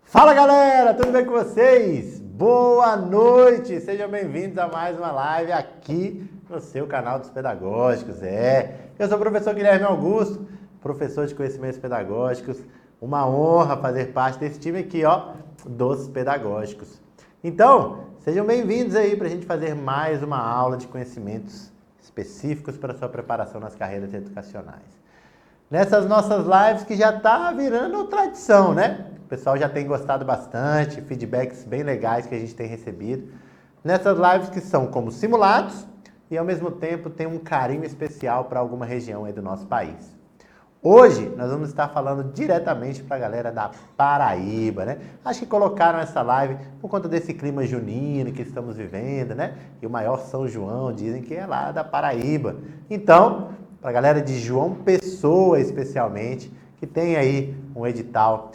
Fala galera, tudo bem com vocês? Boa noite, sejam bem-vindos a mais uma live aqui no seu canal dos Pedagógicos. Eu sou o professor Guilherme Augusto, professor de Conhecimentos Pedagógicos. Uma honra fazer parte desse time aqui, dos Pedagógicos. Então, sejam bem-vindos aí para a gente fazer mais uma aula de conhecimentos específicos para a sua preparação nas carreiras educacionais. Nessas nossas lives que já tá virando tradição, né? O pessoal já tem gostado bastante, feedbacks bem legais que a gente tem recebido. Nessas lives que são como simulados e ao mesmo tempo tem um carinho especial para alguma região aí do nosso país. Hoje nós vamos estar falando diretamente para a galera da Paraíba, né? Acho que colocaram essa live por conta desse clima junino que estamos vivendo, né? E o maior São João dizem que é lá da Paraíba. Então, para a galera de João Pessoa especialmente, que tem aí um edital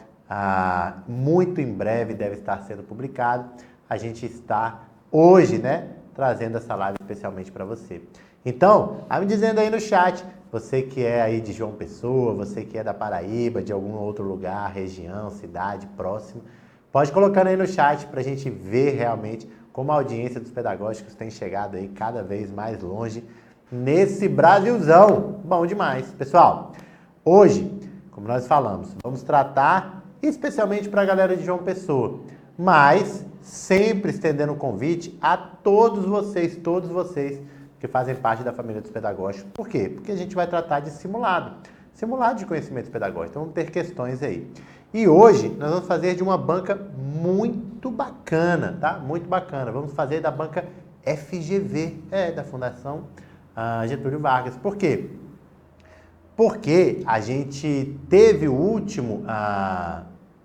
muito em breve deve estar sendo publicado, a gente está hoje, né, trazendo essa live especialmente para você. Então, vai me dizendo aí no chat, você que é aí de João Pessoa, você que é da Paraíba, de algum outro lugar, região, cidade, próximo, pode colocar aí no chat para a gente ver realmente como a audiência dos pedagógicos tem chegado aí cada vez mais longe nesse Brasilzão. Bom demais. Pessoal, hoje, como nós falamos, vamos tratar especialmente para a galera de João Pessoa, mas sempre estendendo o convite a todos vocês que fazem parte da família dos pedagógicos. Por quê? Porque a gente vai tratar de simulado de conhecimentos pedagógicos. Então vamos ter questões aí. E hoje nós vamos fazer de uma banca muito bacana, tá? Muito bacana. Vamos fazer da banca FGV, da Fundação Getúlio Vargas. Por quê? Porque a gente teve o último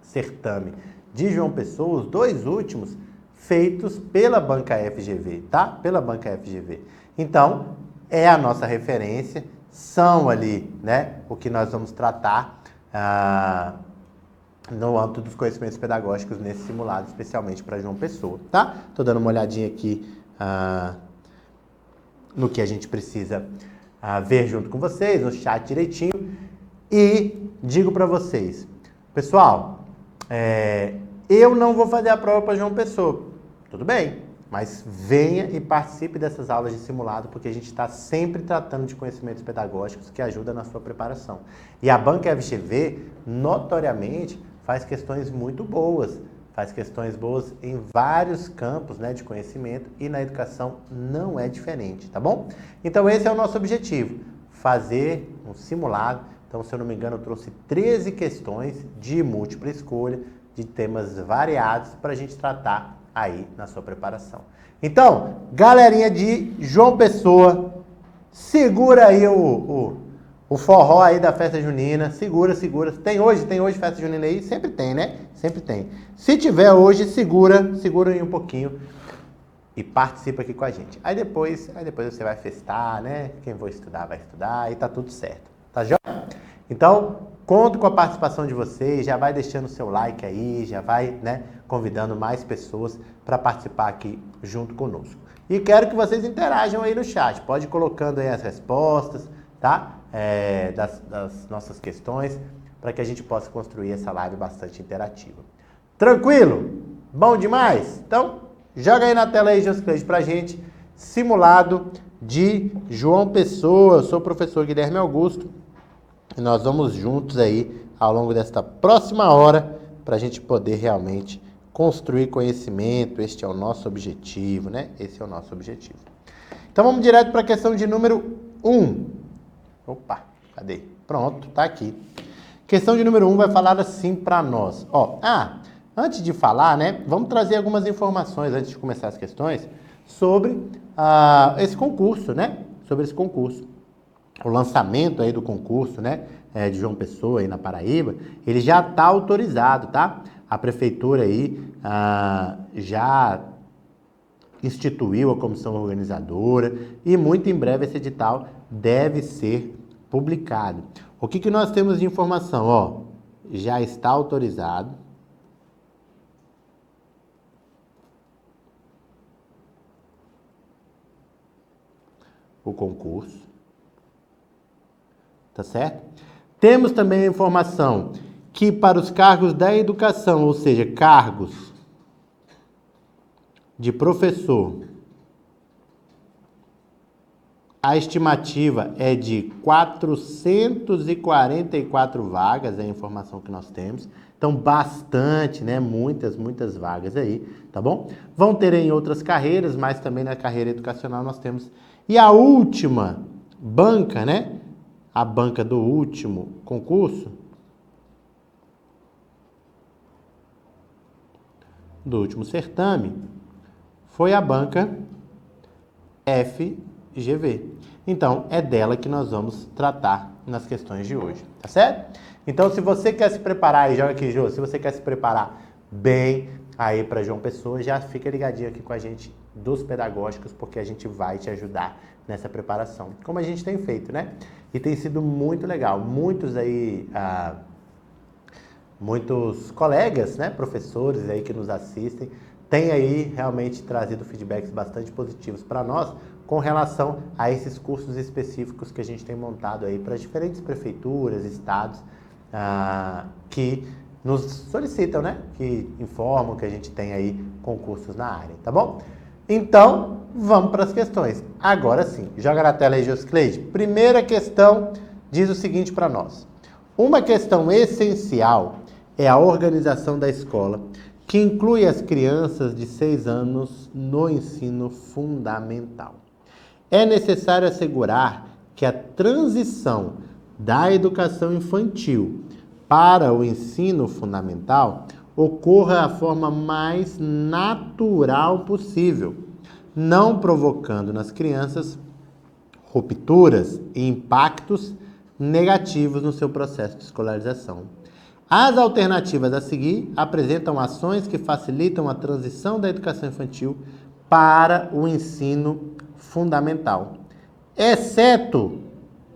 certame de João Pessoa, os dois últimos, feitos pela banca FGV, tá? Pela banca FGV. Então, é a nossa referência, são ali, né, o que nós vamos tratar no âmbito dos conhecimentos pedagógicos nesse simulado, especialmente para João Pessoa, tá? Tô dando uma olhadinha aqui no que a gente precisa ver junto com vocês, no chat direitinho, e digo para vocês, pessoal, eu não vou fazer a prova para João Pessoa, tudo bem, mas venha e participe dessas aulas de simulado, porque a gente está sempre tratando de conhecimentos pedagógicos que ajudam na sua preparação. E a banca FGV, notoriamente, faz questões muito boas, faz questões boas em vários campos, né, de conhecimento, e na educação não é diferente, tá bom? Então esse é o nosso objetivo, fazer um simulado. Então, se eu não me engano, eu trouxe 13 questões de múltipla escolha, de temas variados, para a gente tratar aí na sua preparação. Então, galerinha de João Pessoa, segura aí o forró aí da festa junina, segura. Tem hoje festa junina aí? Sempre tem, né? Sempre tem. Se tiver hoje, segura aí um pouquinho e participa aqui com a gente. Aí depois você vai festar, né? Quem for estudar, vai estudar e tá tudo certo. Tá joia? Então, conto com a participação de vocês, já vai deixando o seu like aí, já vai, né, convidando mais pessoas para participar aqui junto conosco. E quero que vocês interajam aí no chat, pode ir colocando aí as respostas, tá? Das nossas questões, para que a gente possa construir essa live bastante interativa. Tranquilo? Bom demais? Então, joga aí na tela aí, Joscleide, pra gente, simulado de João Pessoa. Eu sou o professor Guilherme Augusto e nós vamos juntos aí ao longo desta próxima hora para a gente poder realmente construir conhecimento. Este é o nosso objetivo, né? Esse é o nosso objetivo. Então vamos direto para a questão de número 1. Opa, cadê? Pronto, tá aqui. Questão de número 1 vai falar assim para nós. Antes de falar, né, vamos trazer algumas informações antes de começar as questões sobre esse concurso, né? Sobre esse concurso. O lançamento aí do concurso, né, de João Pessoa aí na Paraíba, ele já está autorizado, tá? A prefeitura aí já instituiu a comissão organizadora e muito em breve esse edital deve ser publicado. O que nós temos de informação? Já está autorizado o concurso. tá certo? Temos também a informação que para os cargos da educação, ou seja, cargos de professor, a estimativa é de 444 vagas, é a informação que nós temos. Então, bastante, né? Muitas vagas aí, tá bom? Vão ter em outras carreiras, mas também na carreira educacional nós temos. E a última banca, né? A banca do último concurso, do último certame, foi a banca FGV. Então, é dela que nós vamos tratar nas questões de hoje, tá certo? Então, se você quer se preparar, aí joga aqui, Jô, se você quer se preparar bem aí para João Pessoa, já fica ligadinho aqui com a gente dos pedagógicos, porque a gente vai te ajudar nessa preparação, como a gente tem feito, né? E tem sido muito legal. Muitos colegas, né, professores aí que nos assistem, têm aí realmente trazido feedbacks bastante positivos para nós com relação a esses cursos específicos que a gente tem montado aí para diferentes prefeituras, estados, que nos solicitam, né, que informam que a gente tem aí concursos na área, tá bom? Então, vamos para as questões. Agora sim, joga na tela aí, Joscleide. Primeira questão diz o seguinte para nós. Uma questão essencial é a organização da escola, que inclui as crianças de 6 anos no ensino fundamental. É necessário assegurar que a transição da educação infantil para o ensino fundamental ocorra da forma mais natural possível, não provocando nas crianças rupturas e impactos negativos no seu processo de escolarização. As alternativas a seguir apresentam ações que facilitam a transição da educação infantil para o ensino fundamental, exceto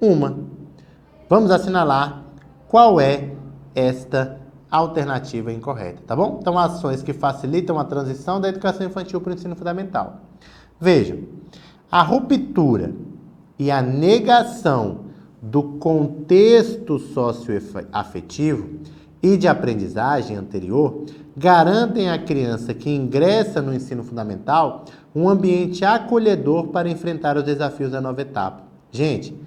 uma. Vamos assinalar qual é esta alternativa incorreta, tá bom? Então, ações que facilitam a transição da educação infantil para o ensino fundamental. Vejam, a ruptura e a negação do contexto socioafetivo e de aprendizagem anterior garantem à criança que ingressa no ensino fundamental um ambiente acolhedor para enfrentar os desafios da nova etapa. Gente,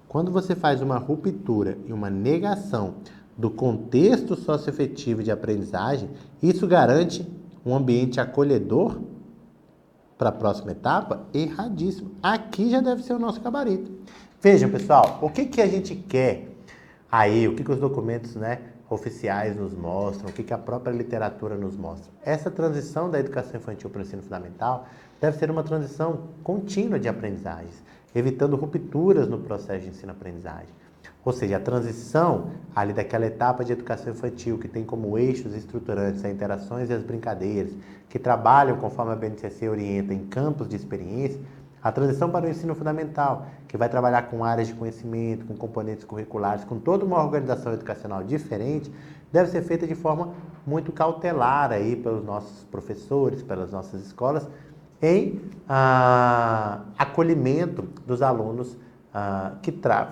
quando você faz uma ruptura e uma negação do contexto socioafetivo de aprendizagem, isso garante um ambiente acolhedor para a próxima etapa? Erradíssimo. Aqui já deve ser o nosso gabarito. Vejam, pessoal, o que a gente quer aí, o que os documentos, né, oficiais nos mostram, o que a própria literatura nos mostra. Essa transição da educação infantil para o ensino fundamental deve ser uma transição contínua de aprendizagens, evitando rupturas no processo de ensino-aprendizagem. Ou seja, a transição ali daquela etapa de educação infantil que tem como eixos estruturantes as interações e as brincadeiras, que trabalham conforme a BNCC orienta em campos de experiência, a transição para o ensino fundamental, que vai trabalhar com áreas de conhecimento, com componentes curriculares, com toda uma organização educacional diferente, deve ser feita de forma muito cautelar aí pelos nossos professores, pelas nossas escolas, em acolhimento dos alunos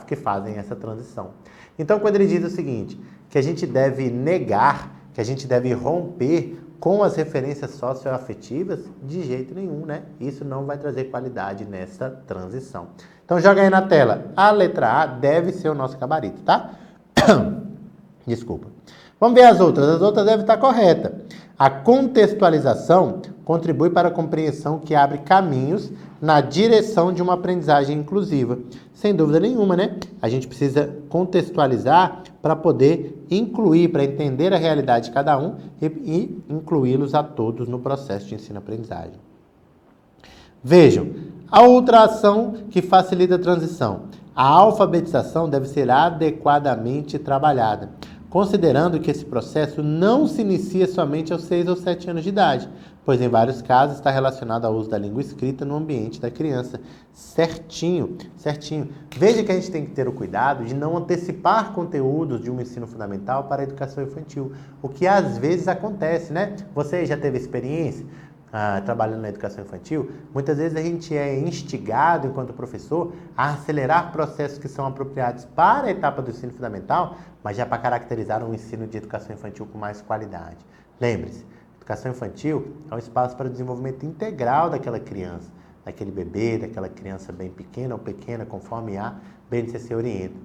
que fazem essa transição. Então, quando ele diz o seguinte, que a gente deve negar, que a gente deve romper com as referências socioafetivas, de jeito nenhum, né? Isso não vai trazer qualidade nessa transição. Então, joga aí na tela. A letra A deve ser o nosso gabarito, tá? Desculpa. Vamos ver as outras. As outras devem estar corretas. A contextualização contribui para a compreensão que abre caminhos na direção de uma aprendizagem inclusiva. Sem dúvida nenhuma, né? A gente precisa contextualizar para poder incluir, para entender a realidade de cada um e incluí-los a todos no processo de ensino-aprendizagem. Vejam, a outra ação que facilita a transição. A alfabetização deve ser adequadamente trabalhada, considerando que esse processo não se inicia somente aos 6 ou 7 anos de idade, pois em vários casos está relacionado ao uso da língua escrita no ambiente da criança. Certinho. Veja que a gente tem que ter o cuidado de não antecipar conteúdos de um ensino fundamental para a educação infantil, o que às vezes acontece, né? Você já teve experiência? trabalhando na educação infantil, muitas vezes a gente é instigado, enquanto professor, a acelerar processos que são apropriados para a etapa do ensino fundamental, mas já para caracterizar um ensino de educação infantil com mais qualidade. Lembre-se, educação infantil é um espaço para o desenvolvimento integral daquela criança, daquele bebê, daquela criança bem pequena ou pequena, conforme a BNCC orienta,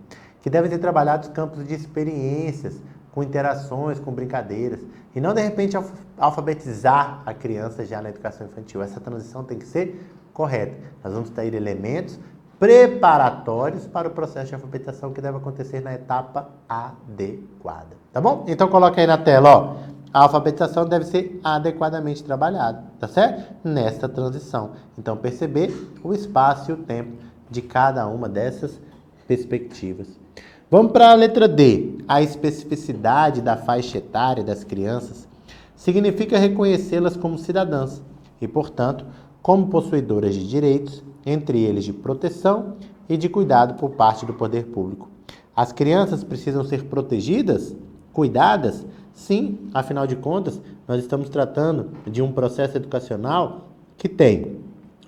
que devem ser trabalhados campos de experiências, com interações, com brincadeiras, e não de repente alfabetizar a criança já na educação infantil. Essa transição tem que ser correta. Nós vamos ter elementos preparatórios para o processo de alfabetização que deve acontecer na etapa adequada. Tá bom? Então coloca aí na tela, ó. A alfabetização deve ser adequadamente trabalhada, tá certo? Nesta transição. Então perceber o espaço e o tempo de cada uma dessas perspectivas. Vamos para a letra D. A especificidade da faixa etária das crianças significa reconhecê-las como cidadãs e, portanto, como possuidoras de direitos, entre eles de proteção e de cuidado por parte do poder público. As crianças precisam ser protegidas, cuidadas? Sim, afinal de contas, nós estamos tratando de um processo educacional que tem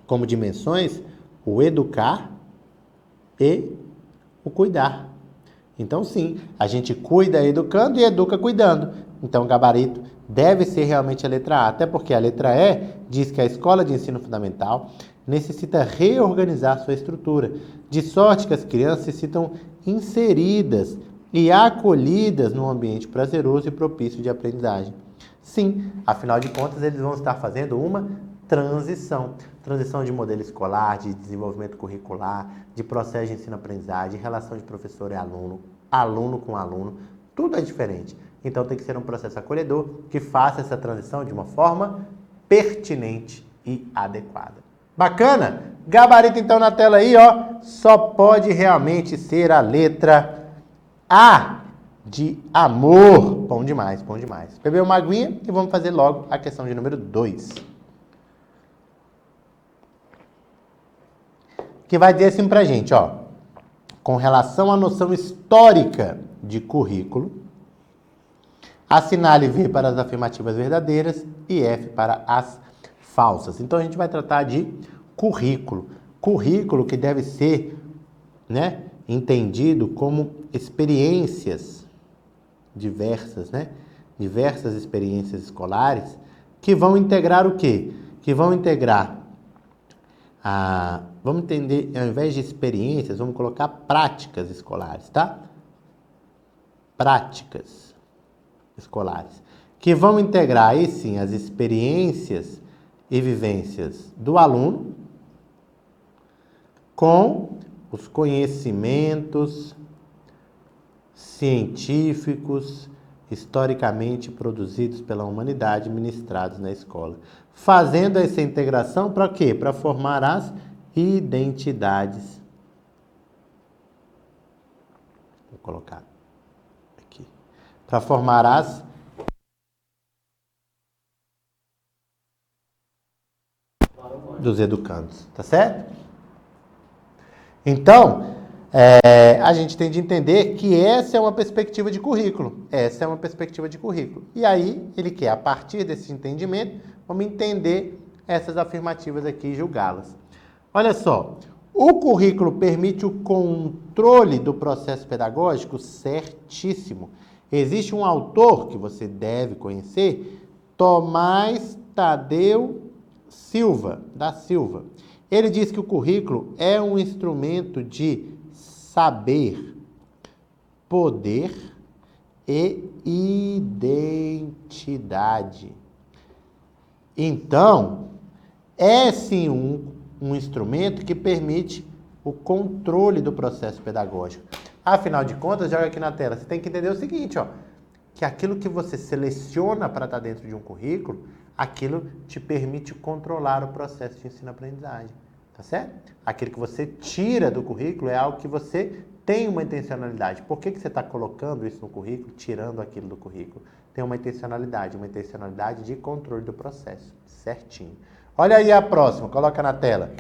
como dimensões o educar e o cuidar. Então, sim, a gente cuida educando e educa cuidando. Então, o gabarito deve ser realmente a letra A, até porque a letra E diz que a escola de ensino fundamental necessita reorganizar sua estrutura, de sorte que as crianças se sintam inseridas e acolhidas num ambiente prazeroso e propício de aprendizagem. Sim, afinal de contas, eles vão estar fazendo uma transição de modelo escolar, de desenvolvimento curricular, de processo de ensino-aprendizagem, de relação de professor e aluno, aluno com aluno, tudo é diferente. Então tem que ser um processo acolhedor que faça essa transição de uma forma pertinente e adequada. Bacana? Gabarito então na tela aí, ó, só pode realmente ser a letra A de amor. Bom demais, bom demais. Beber uma aguinha e vamos fazer logo a questão de número 2. Que vai dizer assim pra gente, ó, com relação à noção histórica de currículo, assinale V para as afirmativas verdadeiras e F para as falsas. Então a gente vai tratar de currículo. Currículo que deve ser, né, entendido como experiências diversas, né? Diversas experiências escolares que vão integrar o quê? Que vão integrar vamos entender, ao invés de experiências, vamos colocar práticas escolares, tá? Práticas escolares. Que vão integrar, aí sim, as experiências e vivências do aluno com os conhecimentos científicos historicamente produzidos pela humanidade ministrados na escola. Fazendo essa integração para quê? Para formar as identidades. Vou colocar aqui. Para formar as dos educandos, tá certo? Então, a gente tem de entender que essa é uma perspectiva de currículo. Essa é uma perspectiva de currículo. E aí, ele quer, a partir desse entendimento, vamos entender essas afirmativas aqui e julgá-las. Olha só, o currículo permite o controle do processo pedagógico? Certíssimo. Existe um autor que você deve conhecer, Tomás Tadeu da Silva. Ele diz que o currículo é um instrumento de saber, poder e identidade. Então, é sim um instrumento que permite o controle do processo pedagógico. Afinal de contas, joga aqui na tela, você tem que entender o seguinte, ó, que aquilo que você seleciona para estar dentro de um currículo, aquilo te permite controlar o processo de ensino-aprendizagem, tá certo? Aquilo que você tira do currículo é algo que você tem uma intencionalidade. Por que você está colocando isso no currículo, tirando aquilo do currículo? Tem uma intencionalidade de controle do processo, certinho. Olha aí a próxima, coloca na tela.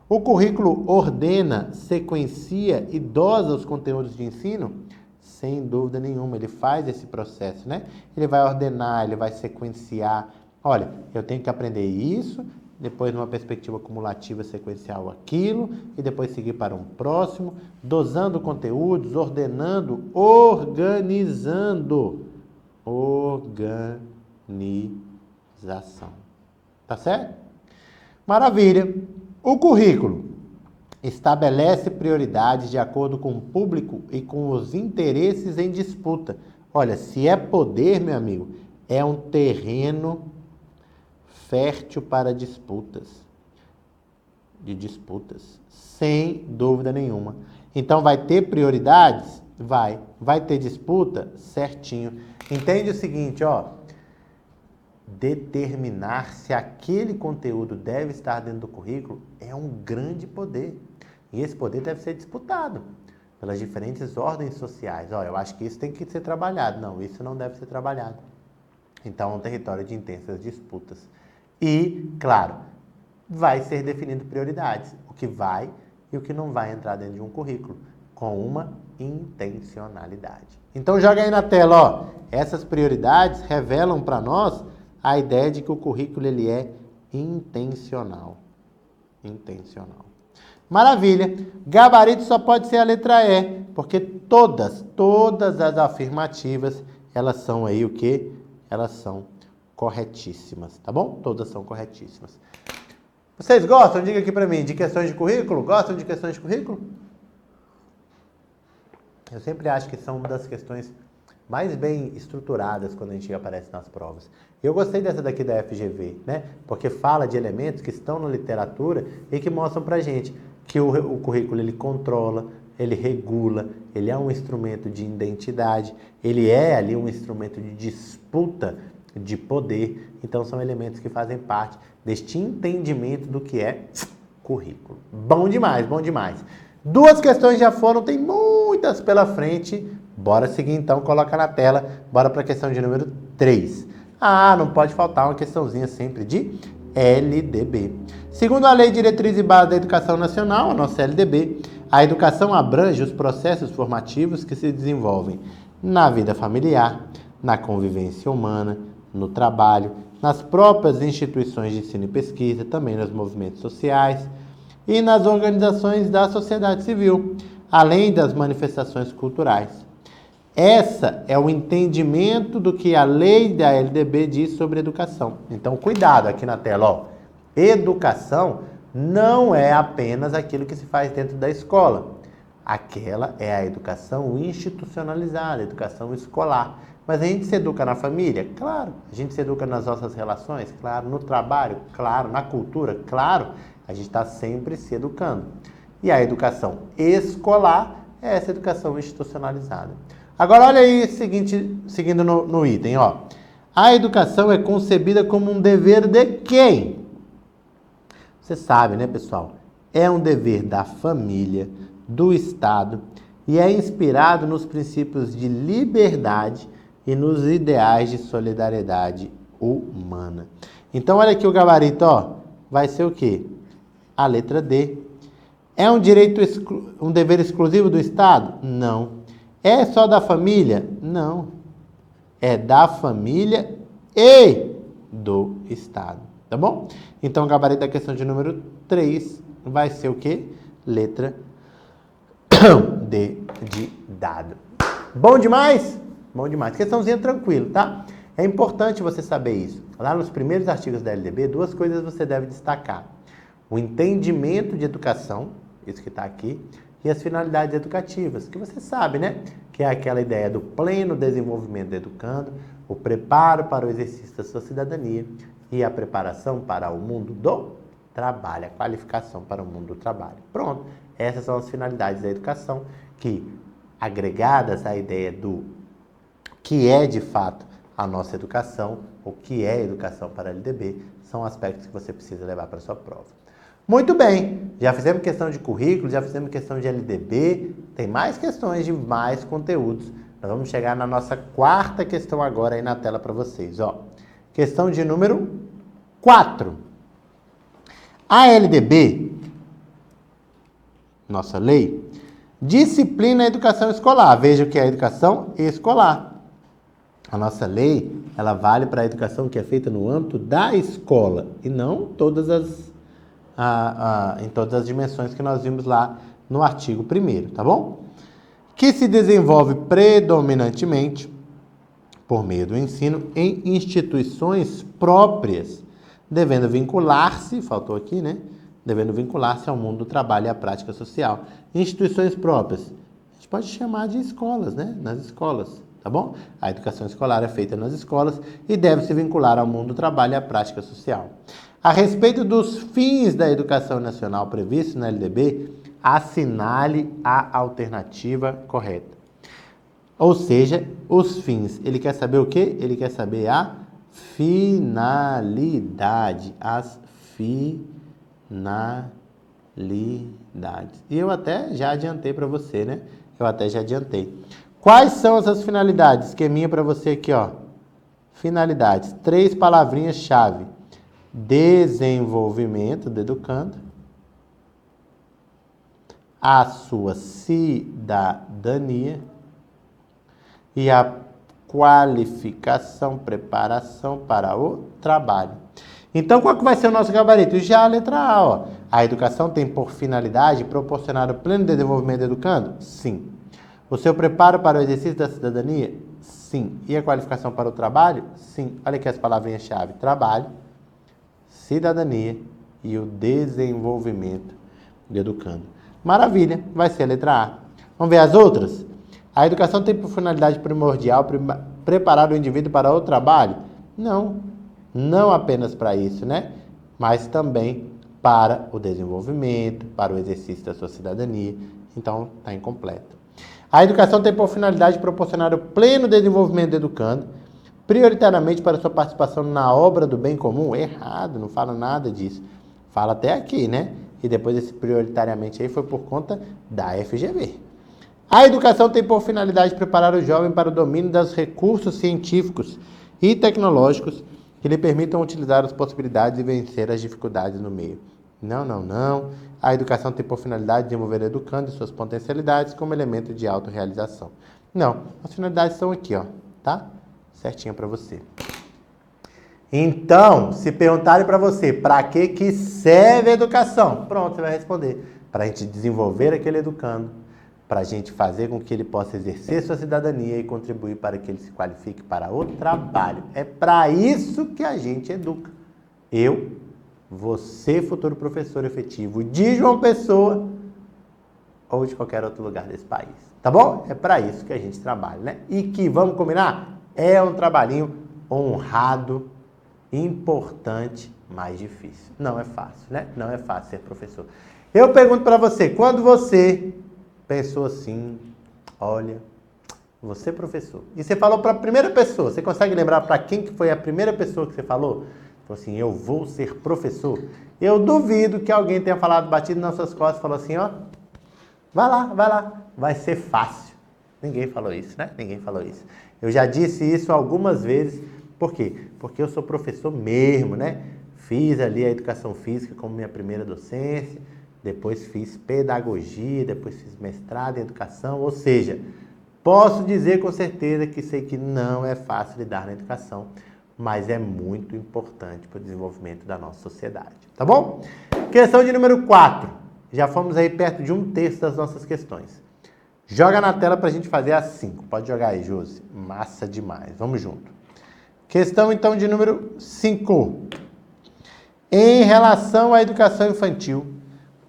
O currículo ordena, sequencia e dosa os conteúdos de ensino? Sem dúvida nenhuma, ele faz esse processo, né? Ele vai ordenar, ele vai sequenciar, Olha, eu tenho que aprender isso, depois numa perspectiva cumulativa sequencial aquilo, e depois seguir para um próximo, dosando conteúdos, ordenando, organizando. Organização. Tá certo? Maravilha. O currículo estabelece prioridades de acordo com o público e com os interesses em disputa. Olha, se é poder, meu amigo, é um terreno fértil para disputas. De disputas, sem dúvida nenhuma. Então, vai ter prioridades? Vai. Vai ter disputa? Certinho. Entende o seguinte, ó. Determinar se aquele conteúdo deve estar dentro do currículo é um grande poder. E esse poder deve ser disputado pelas diferentes ordens sociais. Ó, eu acho que isso tem que ser trabalhado. Não, isso não deve ser trabalhado. Então, é um território de intensas disputas. E, claro, vai ser definido prioridades. O que vai e o que não vai entrar dentro de um currículo. Com uma intencionalidade. Então, joga aí na tela, ó. Essas prioridades revelam para nós a ideia de que o currículo ele é intencional. Intencional. Maravilha. Gabarito só pode ser a letra E, porque todas as afirmativas, elas são aí o quê? Elas são corretíssimas, tá bom? Todas são corretíssimas. Vocês gostam? Diga aqui pra mim, de questões de currículo? Gostam de questões de currículo? Eu sempre acho que são uma das questões mais bem estruturadas quando a gente aparece nas provas. Eu gostei dessa daqui da FGV, né? Porque fala de elementos que estão na literatura e que mostram pra gente que o currículo ele controla, ele regula, ele é um instrumento de identidade, ele é ali um instrumento de disputa de poder. Então são elementos que fazem parte deste entendimento do que é currículo. Bom demais, bom demais. 2 questões já foram, tem muitas pela frente. Bora seguir então, coloca na tela. Bora para a questão de número 3. Ah, não pode faltar uma questãozinha sempre de LDB. Segundo a Lei Diretriz e Base da Educação Nacional, a nossa LDB, a educação abrange os processos formativos que se desenvolvem na vida familiar, na convivência humana, no trabalho, nas próprias instituições de ensino e pesquisa, também nos movimentos sociais e nas organizações da sociedade civil, além das manifestações culturais. Essa é o entendimento do que a lei da LDB diz sobre educação. Então, cuidado aqui na tela, ó. Educação não é apenas aquilo que se faz dentro da escola. Aquela é a educação institucionalizada, a educação escolar. Mas a gente se educa na família? Claro. A gente se educa nas nossas relações? Claro. No trabalho? Claro. Na cultura? Claro. A gente está sempre se educando. E a educação escolar é essa educação institucionalizada. Agora, olha aí, seguindo no item, ó. A educação é concebida como um dever de quem? Você sabe, né, pessoal? É um dever da família, do Estado, e é inspirado nos princípios de liberdade e nos ideais de solidariedade humana. Então, olha aqui o gabarito, ó. Vai ser o quê? A letra D. É um direito, um dever exclusivo do Estado? Não. É só da família? Não. É da família e do Estado. Tá bom? Então, o gabarito da questão de número 3 vai ser o quê? Letra D de dado. Bom demais? Bom demais. Questãozinha tranquila, tá? É importante você saber isso. Lá nos primeiros artigos da LDB, 2 coisas você deve destacar. O entendimento de educação, isso que está aqui, e as finalidades educativas, que você sabe, né? Que é aquela ideia do pleno desenvolvimento do educando, o preparo para o exercício da sua cidadania e a preparação para o mundo do trabalho, a qualificação para o mundo do trabalho. Pronto, essas são as finalidades da educação que, agregadas à ideia do que é de fato a nossa educação, o que é educação para a LDB, são aspectos que você precisa levar para a sua prova. Muito bem, já fizemos questão de currículo, já fizemos questão de LDB, tem mais questões de mais conteúdos. Nós vamos chegar na nossa 4ª questão agora aí na tela para vocês. Ó. Questão de número 4. A LDB, nossa lei, disciplina a educação escolar. Veja o que é a educação escolar. A nossa lei, ela vale para a educação que é feita no âmbito da escola e não em todas as dimensões que nós vimos lá no artigo 1º, tá bom? Que se desenvolve predominantemente por meio do ensino em instituições próprias, devendo vincular-se, faltou aqui, né? Devendo vincular-se ao mundo do trabalho e à prática social. Instituições próprias, a gente pode chamar de escolas, né? Nas escolas, tá bom? A educação escolar é feita nas escolas e deve se vincular ao mundo do trabalho e à prática social. A respeito dos fins da educação nacional previstos na LDB, assinale a alternativa correta. Ou seja, os fins. Ele quer saber o quê? Ele quer saber a finalidade. As finalidades. E eu até já adiantei para você, né? Quais são essas finalidades? Esqueminha para você aqui, ó. Finalidades. 3 palavrinhas-chave. Desenvolvimento do educando. A sua cidadania. E a qualificação, preparação para o trabalho. Então, qual que vai ser o nosso gabarito? Já a letra A, ó. A educação tem por finalidade proporcionar o pleno desenvolvimento do educando? Sim. O seu preparo para o exercício da cidadania? Sim. E a qualificação para o trabalho? Sim. Olha aqui as palavrinhas-chave. Trabalho, cidadania e o desenvolvimento do educando. Maravilha, vai ser a letra A. Vamos ver as outras? A educação tem por finalidade primordial preparar o indivíduo para o trabalho? Não apenas para isso, né? Mas também para o desenvolvimento, para o exercício da sua cidadania. Então, está incompleto. A educação tem por finalidade proporcionar o pleno desenvolvimento do educando, prioritariamente para sua participação na obra do bem comum? Errado, não fala nada disso. Fala até aqui, né? E depois esse prioritariamente aí foi por conta da FGV. A educação tem por finalidade preparar o jovem para o domínio dos recursos científicos e tecnológicos que lhe permitam utilizar as possibilidades e vencer as dificuldades no meio. Não. A educação tem por finalidade desenvolver o educando e suas potencialidades como elemento de autorrealização. Não, as finalidades estão aqui, ó, tá? Certinho para você. Então, se perguntarem para você, para que serve a educação? Pronto, você vai responder. Para a gente desenvolver aquele educando, para a gente fazer com que ele possa exercer sua cidadania e contribuir para que ele se qualifique para o trabalho. É para isso que a gente educa. Eu, você, futuro professor efetivo de João Pessoa ou de qualquer outro lugar desse país. Tá bom? É para isso que a gente trabalha, né? E que, vamos combinar, é um trabalhinho honrado, importante, mas difícil. Não é fácil, né? Não é fácil ser professor. Eu pergunto para você, quando você pensou assim, olha, você é professor, e você falou para a primeira pessoa, você consegue lembrar para quem que foi a primeira pessoa que você falou? Falou assim, eu vou ser professor. Eu duvido que alguém tenha falado, batido nas suas costas e falou assim, ó, vai lá, vai ser fácil. Ninguém falou isso, né? Ninguém falou isso. Eu já disse isso algumas vezes. Por quê? Porque eu sou professor mesmo, né? Fiz ali a educação física como minha primeira docência, depois fiz pedagogia, depois fiz mestrado em educação, ou seja, posso dizer com certeza que sei que não é fácil lidar na educação, mas é muito importante para o desenvolvimento da nossa sociedade, tá bom? Questão de número 4. Já fomos aí perto de 1/3 das nossas questões. Joga na tela para a gente fazer as 5. Pode jogar aí, Josi. Massa demais. Vamos junto. Questão, então, de número 5. Em relação à educação infantil,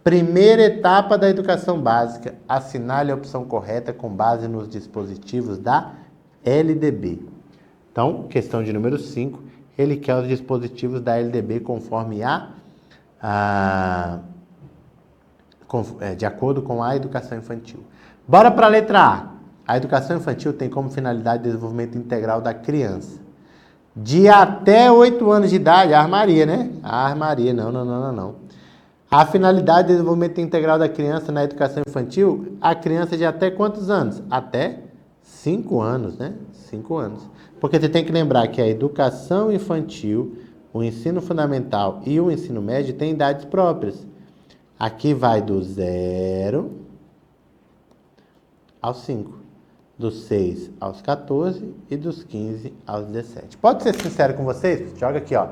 primeira etapa da educação básica, assinale a opção correta com base nos dispositivos da LDB. Então, questão de número 5, ele quer os dispositivos da LDB conforme de acordo com a educação infantil. Bora para a letra A. A educação infantil tem como finalidade o desenvolvimento integral da criança. De até 8 anos de idade, armaria, né? Armaria, não. A finalidade de desenvolvimento integral da criança na educação infantil, a criança de até quantos anos? Até 5 anos, né? 5 anos. Porque você tem que lembrar que a educação infantil, o ensino fundamental e o ensino médio têm idades próprias. Aqui vai do 0 ao 5. dos 6 aos 14 e dos 15 aos 17. Pode ser sincero com vocês? Joga aqui, ó.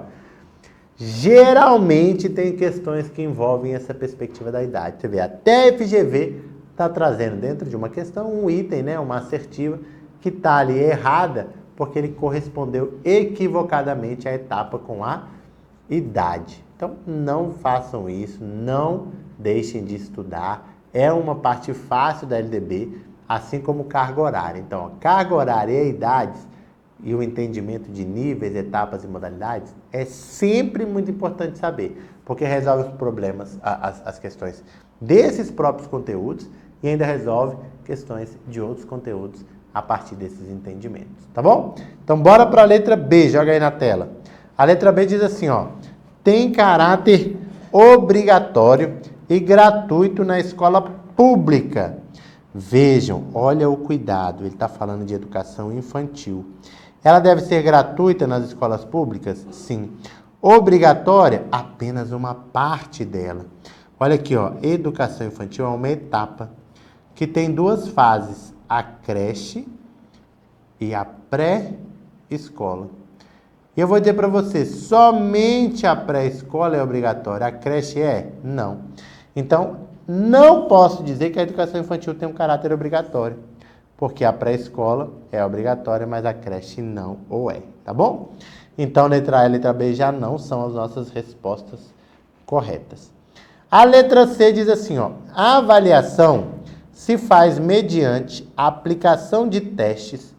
Geralmente tem questões que envolvem essa perspectiva da idade. Você vê, até a FGV está trazendo dentro de uma questão um item, né, uma assertiva, que está ali errada, porque ele correspondeu equivocadamente à etapa com a idade. Então, não façam isso, não deixem de estudar. É uma parte fácil da LDB, assim como carga horária. Então, carga horária e idades, e o entendimento de níveis, etapas e modalidades, é sempre muito importante saber, porque resolve os problemas, as questões desses próprios conteúdos e ainda resolve questões de outros conteúdos a partir desses entendimentos, tá bom? Então, bora para a letra B, joga aí na tela. A letra B diz assim, ó, tem caráter obrigatório e gratuito na escola pública. Vejam, olha o cuidado, ele está falando de educação infantil. Ela deve ser gratuita nas escolas públicas? Sim. Obrigatória? Apenas uma parte dela. Olha aqui, ó, educação infantil é uma etapa que tem duas fases, a creche e a pré-escola. E eu vou dizer para você, somente a pré-escola é obrigatória, a creche é? Não. Então, não posso dizer que a educação infantil tem um caráter obrigatório, porque a pré-escola é obrigatória, mas a creche não ou é, tá bom? Então, letra A e letra B já não são as nossas respostas corretas. A letra C diz assim, ó, a avaliação se faz mediante a aplicação de testes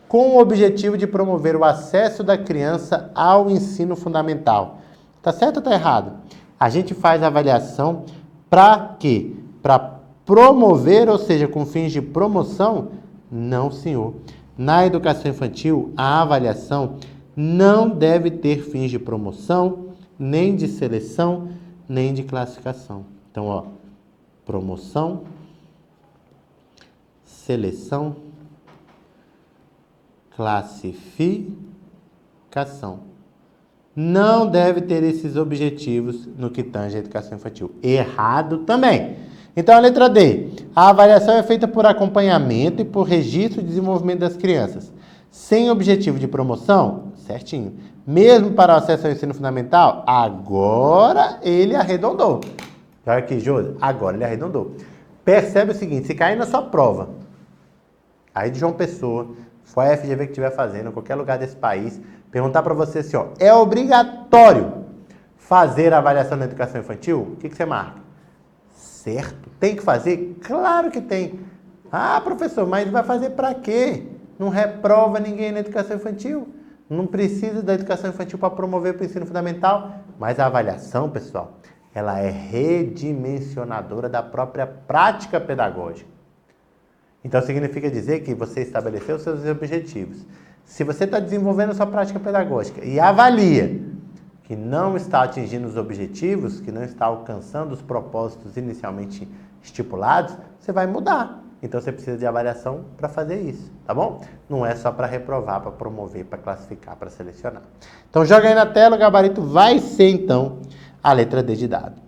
com o objetivo de promover o acesso da criança ao ensino fundamental. Tá certo ou tá errado? A gente faz a avaliação para quê? Para promover, ou seja, com fins de promoção? Não, senhor. Na educação infantil, a avaliação não deve ter fins de promoção, nem de seleção, nem de classificação. Então, ó, promoção, seleção, classificação. Não deve ter esses objetivos no que tange a educação infantil. Errado também. Então, a letra D. A avaliação é feita por acompanhamento e por registro de desenvolvimento das crianças. Sem objetivo de promoção? Certinho. Mesmo para o acesso ao ensino fundamental? Agora ele arredondou. Olha aqui, José. Agora ele arredondou. Percebe o seguinte, se cair na sua prova, aí de João Pessoa, for a FGV que estiver fazendo, em qualquer lugar desse país, perguntar para você assim, ó, é obrigatório fazer a avaliação da educação infantil? O que você marca? Certo. Tem que fazer? Claro que tem. Ah, professor, mas vai fazer para quê? Não reprova ninguém na educação infantil. Não precisa da educação infantil para promover para o ensino fundamental. Mas a avaliação, pessoal, ela é redimensionadora da própria prática pedagógica. Então, significa dizer que você estabeleceu os seus objetivos. Se você está desenvolvendo a sua prática pedagógica e avalia que não está atingindo os objetivos, que não está alcançando os propósitos inicialmente estipulados, você vai mudar. Então, você precisa de avaliação para fazer isso, tá bom? Não é só para reprovar, para promover, para classificar, para selecionar. Então, joga aí na tela, o gabarito vai ser, então, a letra D de dado.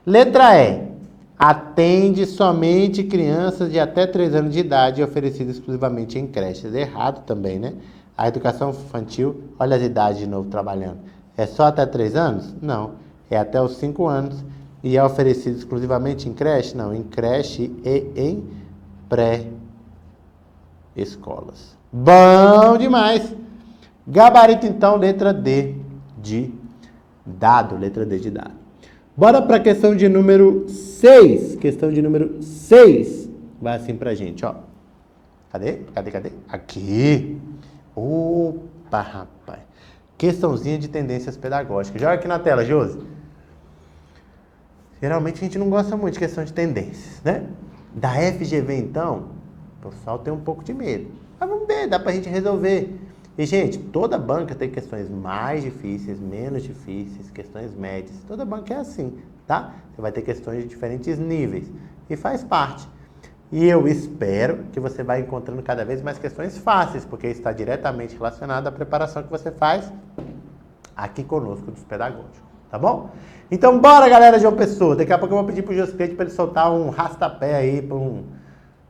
Letra E. Atende somente crianças de até 3 anos de idade, oferecida exclusivamente em creches. É errado também, né? A educação infantil, olha as idades de novo trabalhando. É só até 3 anos? Não. É até os 5 anos. E é oferecido exclusivamente em creche? Não, em creche e em pré-escolas. Bom demais! Gabarito, então, letra D de dado. Letra D de dado. Bora para a questão de número 6. Questão de número 6. Vai assim pra gente, ó. Cadê? Aqui. Opa, rapaz. Questãozinha de tendências pedagógicas. Joga aqui na tela, Josi. Geralmente a gente não gosta muito de questão de tendências, né? Da FGV, então, o pessoal tem um pouco de medo. Mas vamos ver, dá pra gente resolver. E, gente, toda banca tem questões mais difíceis, menos difíceis, questões médias. Toda banca é assim, tá? Você vai ter questões de diferentes níveis. E faz parte. E eu espero que você vá encontrando cada vez mais questões fáceis, porque está diretamente relacionado à preparação que você faz aqui conosco dos pedagógicos, tá bom? Então, bora, galera de João Pessoa. Daqui a pouco eu vou pedir pro Josquete para ele soltar um rastapé aí, para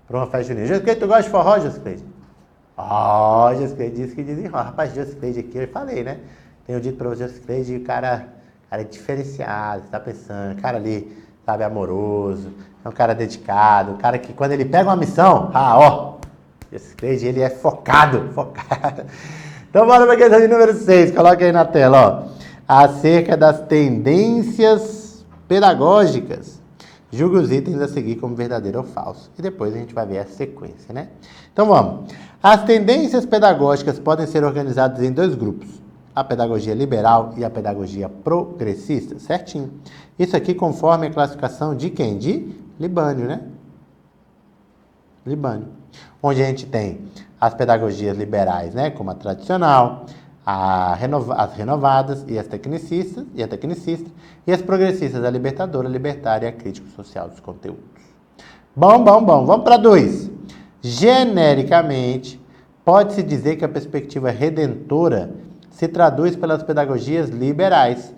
para uma festa junina. Josicleide, tu gosta de forró, Josicleide? Ó, Josicleide disse que desenrola. Rapaz, Josicleide aqui, eu falei, né? Tenho dito para você, Josicleide, o cara é diferenciado, você tá pensando, cara ali, sabe, amoroso, é um cara dedicado, um cara que quando ele pega uma missão, Josicleide, ele é focado. Então bora para a questão de número 6, coloca aí na tela, ó. Acerca das tendências pedagógicas. Julgue os itens a seguir como verdadeiro ou falso. E depois a gente vai ver a sequência, né? Então vamos. As tendências pedagógicas podem ser organizadas em 2 grupos. A pedagogia liberal e a pedagogia progressista. Certinho. Isso aqui conforme a classificação de quem? De Libânio, né? Libânio. Onde a gente tem as pedagogias liberais, né? Como a tradicional, as renovadas e as tecnicistas, e as progressistas, a libertadora, a libertária e a crítico-social dos conteúdos. Bom. Vamos para 2. Genericamente, pode-se dizer que a perspectiva redentora se traduz pelas pedagogias liberais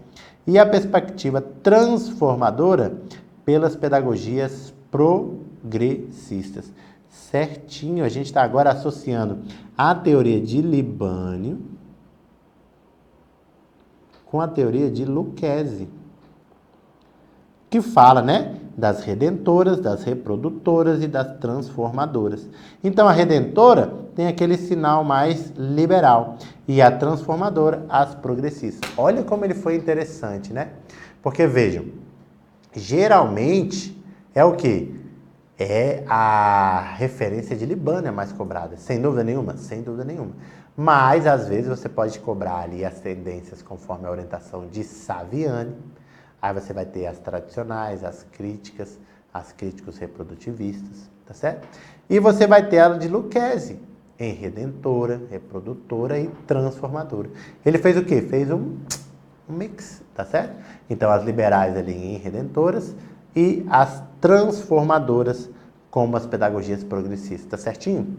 e a perspectiva transformadora pelas pedagogias progressistas. Certinho, a gente está agora associando a teoria de Libânio com a teoria de Lucchesi, que fala, né, das redentoras, das reprodutoras e das transformadoras. Então, a redentora tem aquele sinal mais liberal e a transformadora, as progressistas. Olha como ele foi interessante, né? Porque, vejam, geralmente é o quê? É a referência de Libânio mais cobrada, sem dúvida nenhuma, Mas, às vezes, você pode cobrar ali as tendências conforme a orientação de Saviani. Aí você vai ter as tradicionais, as críticas, as críticos reprodutivistas, tá certo? E você vai ter ela de Lucchesi, em redentora, reprodutora e transformadora. Ele fez o quê? Fez um mix, tá certo? Então, as liberais ali em redentoras e as transformadoras como as pedagogias progressistas, tá certinho?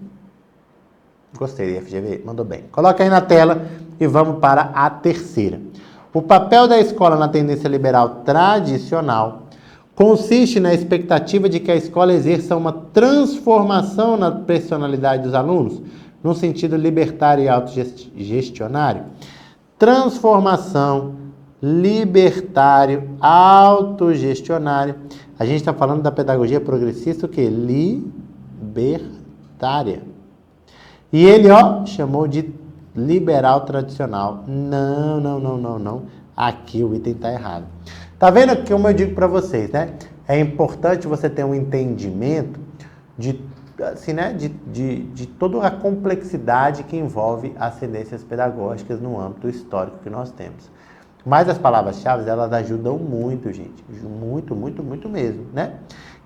Gostei, FGV, mandou bem. Coloca aí na tela e vamos para a terceira. O papel da escola na tendência liberal tradicional consiste na expectativa de que a escola exerça uma transformação na personalidade dos alunos, no sentido libertário e autogestionário. Transformação, libertário, autogestionário. A gente está falando da pedagogia progressista, o quê? Libertária. E ele, chamou de liberal tradicional. Não. Aqui o item está errado. Tá vendo aqui como eu digo para vocês, né? É importante você ter um entendimento de toda a complexidade que envolve as tendências pedagógicas no âmbito histórico que nós temos. Mas as palavras-chave, elas ajudam muito, gente. Muito mesmo, né?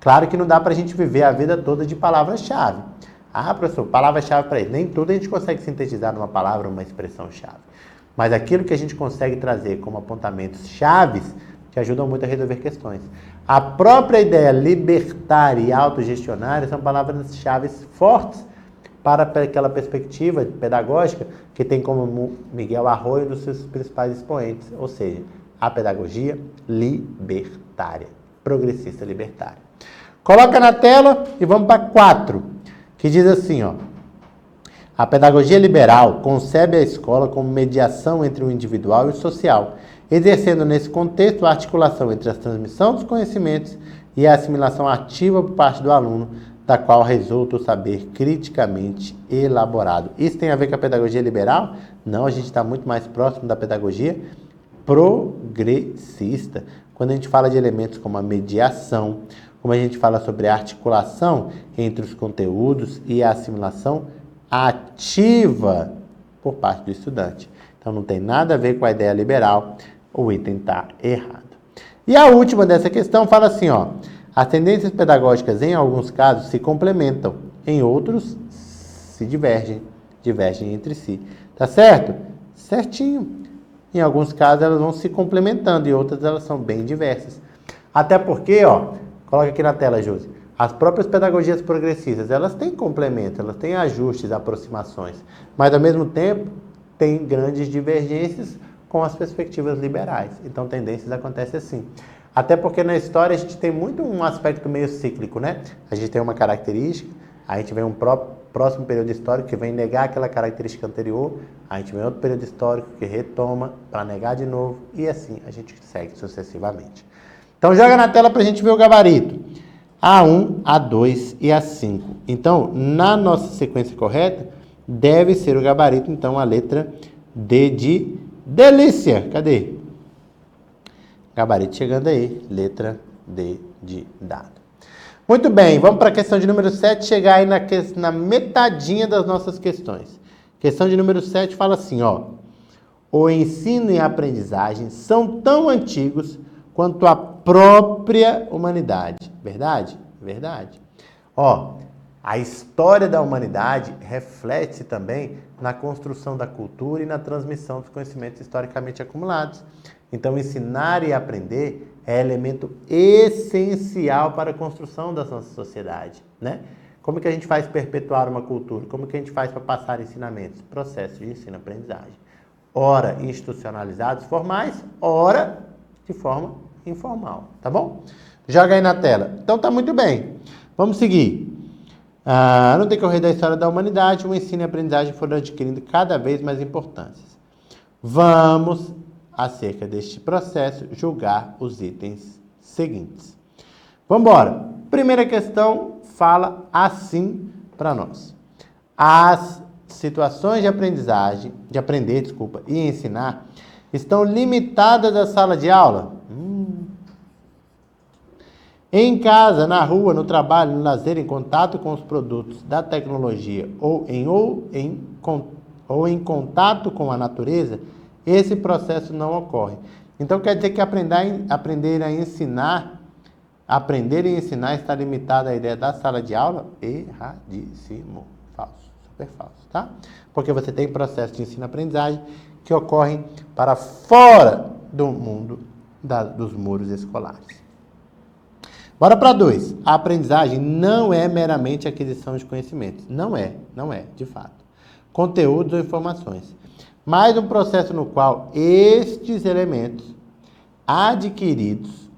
Claro que não dá para a gente viver a vida toda de palavras-chave. Ah, professor, palavra-chave para ele. Nem tudo a gente consegue sintetizar numa palavra, uma expressão-chave. Mas aquilo que a gente consegue trazer como apontamentos chaves, que ajudam muito a resolver questões. A própria ideia libertária e autogestionária são palavras-chave fortes para aquela perspectiva pedagógica que tem como Miguel Arroyo um dos seus principais expoentes, ou seja, a pedagogia libertária, progressista libertária. Coloca na tela e vamos para 4. Que diz assim, a pedagogia liberal concebe a escola como mediação entre o individual e o social, exercendo nesse contexto a articulação entre a transmissão dos conhecimentos e a assimilação ativa por parte do aluno, da qual resulta o saber criticamente elaborado. Isso tem a ver com a pedagogia liberal? Não, a gente está muito mais próximo da pedagogia progressista. Quando a gente fala de elementos como a mediação, como a gente fala sobre a articulação entre os conteúdos e a assimilação ativa por parte do estudante. Então, não tem nada a ver com a ideia liberal, o item está errado. E a última dessa questão fala assim, as tendências pedagógicas, em alguns casos, se complementam, em outros, se divergem entre si. Tá certo? Certinho. Em alguns casos, elas vão se complementando, em outras, elas são bem diversas. Até porque, coloca aqui na tela, Josi. As próprias pedagogias progressistas, elas têm complementos, elas têm ajustes, aproximações, mas ao mesmo tempo tem grandes divergências com as perspectivas liberais. Então, tendências acontecem assim. Até porque na história a gente tem muito um aspecto meio cíclico, né? A gente tem uma característica, a gente vem um próximo período histórico que vem negar aquela característica anterior, a gente vem outro período histórico que retoma para negar de novo, e assim a gente segue sucessivamente. Então joga na tela para a gente ver o gabarito. A1, A2 e A5. Então, na nossa sequência correta, deve ser o gabarito, então, a letra D de delícia. Cadê? Gabarito chegando aí, letra D de dado. Muito bem, vamos para a questão de número 7, chegar aí na metadinha das nossas questões. Questão de número 7 fala assim, ó. O ensino e a aprendizagem são tão antigos quanto a própria humanidade. Verdade? Verdade. Ó, a história da humanidade reflete-se também na construção da cultura e na transmissão dos conhecimentos historicamente acumulados. Então, ensinar e aprender é elemento essencial para a construção da nossa sociedade, né? Como que a gente faz perpetuar uma cultura? Como que a gente faz para passar ensinamentos? Processo de ensino-aprendizagem. Ora institucionalizados formais, ora de forma informal, tá bom? Joga aí na tela. Então tá muito bem. Vamos seguir. No decorrer da história da humanidade, o ensino e a aprendizagem foram adquirindo cada vez mais importâncias. Vamos, acerca deste processo, julgar os itens seguintes. Vamos embora. Primeira questão fala assim para nós. As situações de aprendizagem, e ensinar estão limitadas à sala de aula? Em casa, na rua, no trabalho, no lazer, em contato com os produtos da tecnologia ou em contato com a natureza, esse processo não ocorre. Então, quer dizer que aprender e ensinar está limitado à ideia da sala de aula? Erradíssimo. Falso. Super falso, tá? Porque você tem processos de ensino-aprendizagem que ocorrem para fora do mundo dos muros escolares. Bora para 2. A aprendizagem não é meramente aquisição de conhecimentos. Não é, de fato. Conteúdos ou informações. Mas um processo no qual estes elementos adquiridos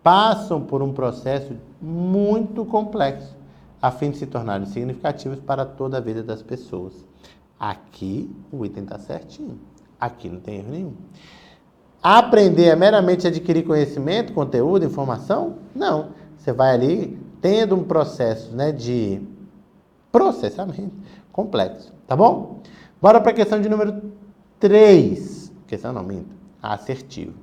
passam por um processo muito complexo, a fim de se tornarem significativos para toda a vida das pessoas. Aqui o item está certinho. Aqui não tem erro nenhum. Aprender é meramente adquirir conhecimento, conteúdo, informação? Não. Você vai ali tendo um processo, né, de processamento complexo, tá bom? Bora para a questão de número 3. Questão não, minto. Assertivo.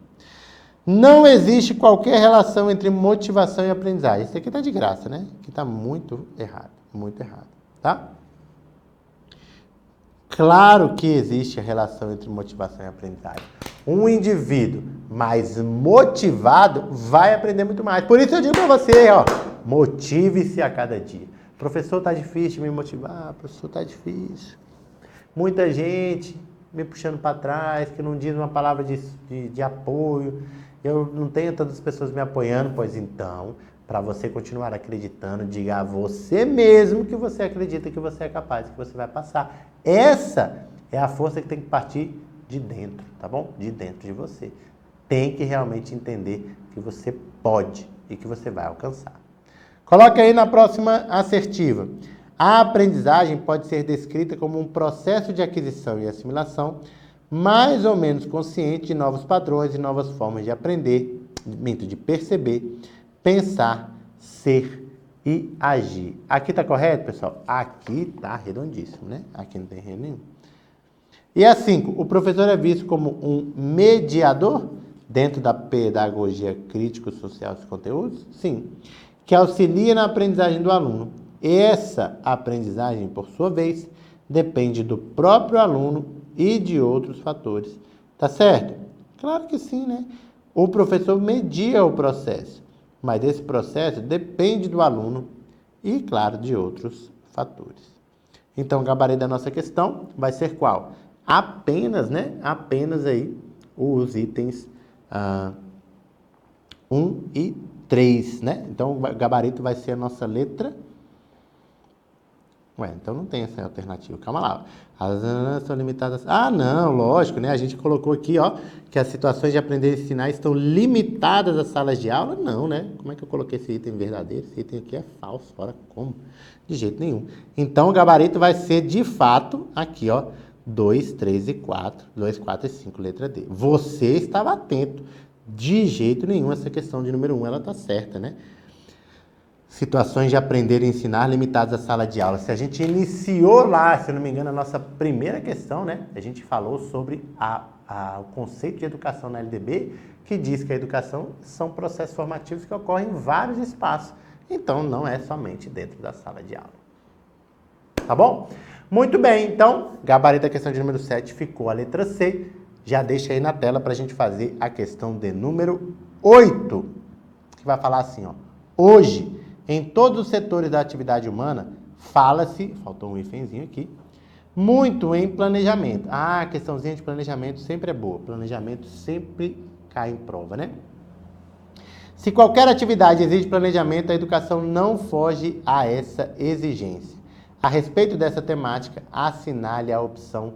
Não existe qualquer relação entre motivação e aprendizagem. Isso aqui está de graça, né? Aqui está muito errado, tá? Claro que existe a relação entre motivação e aprendizagem. Um indivíduo mais motivado vai aprender muito mais. Por isso eu digo para você, ó, motive-se a cada dia. Professor, tá difícil me motivar, professor, tá difícil. Muita gente me puxando para trás, que não diz uma palavra de apoio. Eu não tenho tantas pessoas me apoiando, pois então, para você continuar acreditando, diga a você mesmo que você acredita que você é capaz, que você vai passar. Essa é a força que tem que partir de dentro, tá bom? De dentro de você. Tem que realmente entender que você pode e que você vai alcançar. Coloque aí na próxima assertiva. A aprendizagem pode ser descrita como um processo de aquisição e assimilação mais ou menos consciente de novos padrões e novas formas de aprender, de perceber, pensar, ser e agir. Aqui está correto, pessoal? Aqui está redondíssimo, né? Aqui não tem erro nenhum. E a 5, o professor é visto como um mediador dentro da pedagogia crítico-social dos conteúdos? Sim. Que auxilia na aprendizagem do aluno. Essa aprendizagem, por sua vez, depende do próprio aluno e de outros fatores. Tá certo? Claro que sim, né? O professor media o processo, mas esse processo depende do aluno e, claro, de outros fatores. Então, o gabarito da nossa questão vai ser qual? Apenas, né? Apenas aí os itens 1 e 3, né? Então, o gabarito vai ser a nossa letra Ué, então não tem essa alternativa. Calma lá. As são limitadas. Ah, não, lógico, né? A gente colocou aqui, ó, que as situações de aprender e ensinar estão limitadas às salas de aula. Não, né? Como é que eu coloquei esse item verdadeiro? Esse item aqui é falso. Ora, como? De jeito nenhum. Então, o gabarito vai ser, de fato, aqui, ó, 2, 3 e 4. 2, 4 e 5, letra D. Você estava atento. De jeito nenhum, essa questão de número 1, ela tá certa, né? Situações de aprender e ensinar limitadas à sala de aula. Se a gente iniciou lá, se eu não me engano, a nossa primeira questão, né? A gente falou sobre o conceito de educação na LDB, que diz que a educação são processos formativos que ocorrem em vários espaços. Então, não é somente dentro da sala de aula. Tá bom? Muito bem, então, gabarito da questão de número 7 ficou a letra C. Já deixa aí na tela para a gente fazer a questão de número 8, que vai falar assim, ó. Hoje, em todos os setores da atividade humana, fala-se, faltou um hífenzinho aqui, muito em planejamento. Ah, a questãozinha de planejamento sempre é boa. Planejamento sempre cai em prova, né? Se qualquer atividade exige planejamento, a educação não foge a essa exigência. A respeito dessa temática, assinale a opção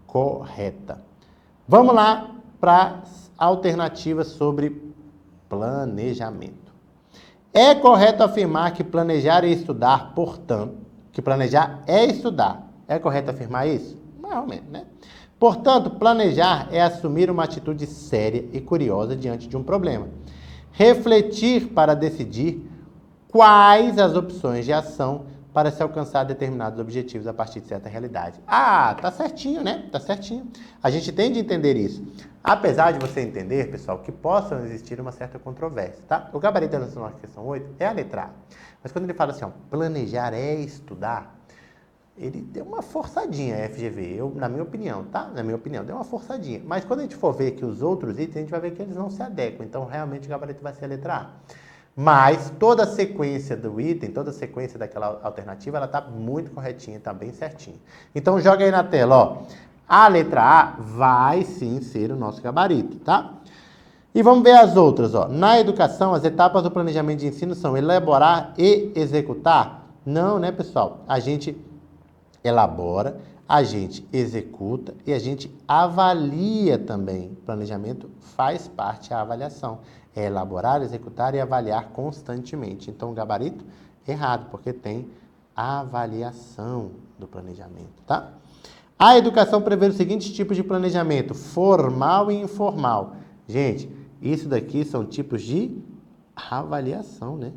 correta. Vamos lá para as alternativas sobre planejamento. É correto afirmar que planejar e estudar, portanto, que planejar é estudar. É correto afirmar isso? Mais ou menos, né? Portanto, planejar é assumir uma atitude séria e curiosa diante de um problema. Refletir para decidir quais as opções de ação para se alcançar determinados objetivos a partir de certa realidade. Ah, tá certinho, né? Tá certinho. A gente tem de entender isso. Apesar de você entender, pessoal, que possa existir uma certa controvérsia, tá? O gabarito da nossa questão 8 é a letra A. Mas quando ele fala assim, ó, planejar é estudar, ele deu uma forçadinha, FGV, na minha opinião, tá? Na minha opinião, deu uma forçadinha. Mas quando a gente for ver que os outros itens, a gente vai ver que eles não se adequam. Então, realmente, o gabarito vai ser a letra A. Mas toda a sequência do item, toda a sequência daquela alternativa, ela está muito corretinha, está bem certinha. Então, joga aí na tela, ó. A letra A vai sim ser o nosso gabarito, tá? E vamos ver as outras, ó. Na educação, as etapas do planejamento de ensino são elaborar e executar? Não, né, pessoal? A gente elabora, a gente executa e a gente avalia também. Planejamento faz parte da avaliação. É elaborar, executar e avaliar constantemente. Então, o gabarito, errado, porque tem avaliação do planejamento, tá? A educação prevê os seguintes tipos de planejamento, formal e informal. Gente, isso daqui são tipos de avaliação, né?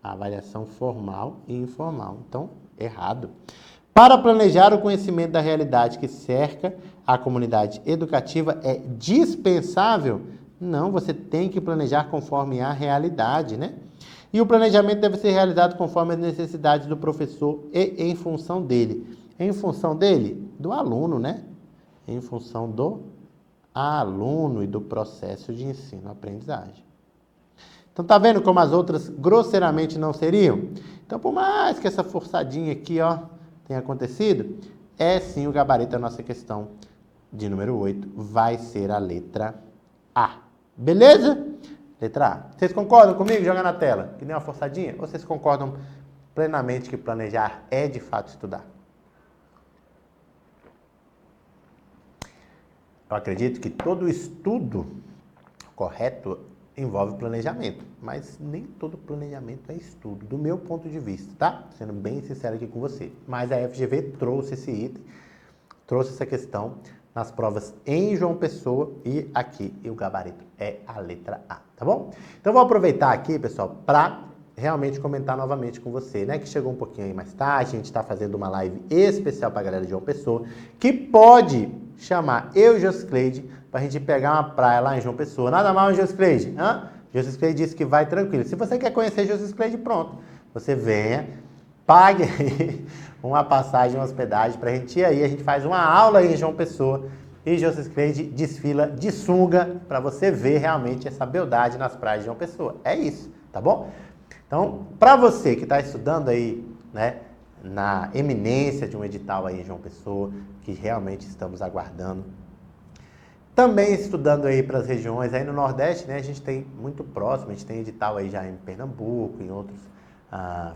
Avaliação formal e informal. Então, errado. Para planejar o conhecimento da realidade que cerca a comunidade educativa é dispensável? Não, você tem que planejar conforme a realidade, né? E o planejamento deve ser realizado conforme as necessidades do professor e em função dele. Em função dele? Do aluno, né? Em função do aluno e do processo de ensino-aprendizagem. Então, tá vendo como as outras grosseiramente não seriam? Então, por mais que essa forçadinha aqui, ó, tenha acontecido, é sim o gabarito da nossa questão de número 8, vai ser a letra A. Beleza? Letra A. Vocês concordam comigo? Joga na tela. Que nem uma forçadinha? Ou vocês concordam plenamente que planejar é de fato estudar? Eu acredito que todo estudo correto envolve planejamento, mas nem todo planejamento é estudo, do meu ponto de vista, tá? Sendo bem sincero aqui com você. Mas a FGV trouxe esse item, trouxe essa questão nas provas em João Pessoa e aqui o gabarito é a letra A, tá bom? Então vou aproveitar aqui, pessoal, para realmente comentar novamente com você, né? Que chegou um pouquinho aí mais tarde, a gente está fazendo uma live especial para a galera de João Pessoa, que pode chamar eu e Josicleide para a gente pegar uma praia lá em João Pessoa. Nada mal, Josicleide? Josicleide disse que vai tranquilo. Se você quer conhecer Josicleide, pronto. Você venha, pague aí uma passagem, uma hospedagem para a gente ir aí. A gente faz uma aula aí em João Pessoa e Josicleide desfila de sunga para você ver realmente essa beldade nas praias de João Pessoa. É isso, tá bom? Então, para você que está estudando aí, né, na eminência de um edital aí em João Pessoa, que realmente estamos aguardando. Também estudando aí para as regiões, aí no Nordeste, né, a gente tem muito próximo, a gente tem edital aí já em Pernambuco, em outros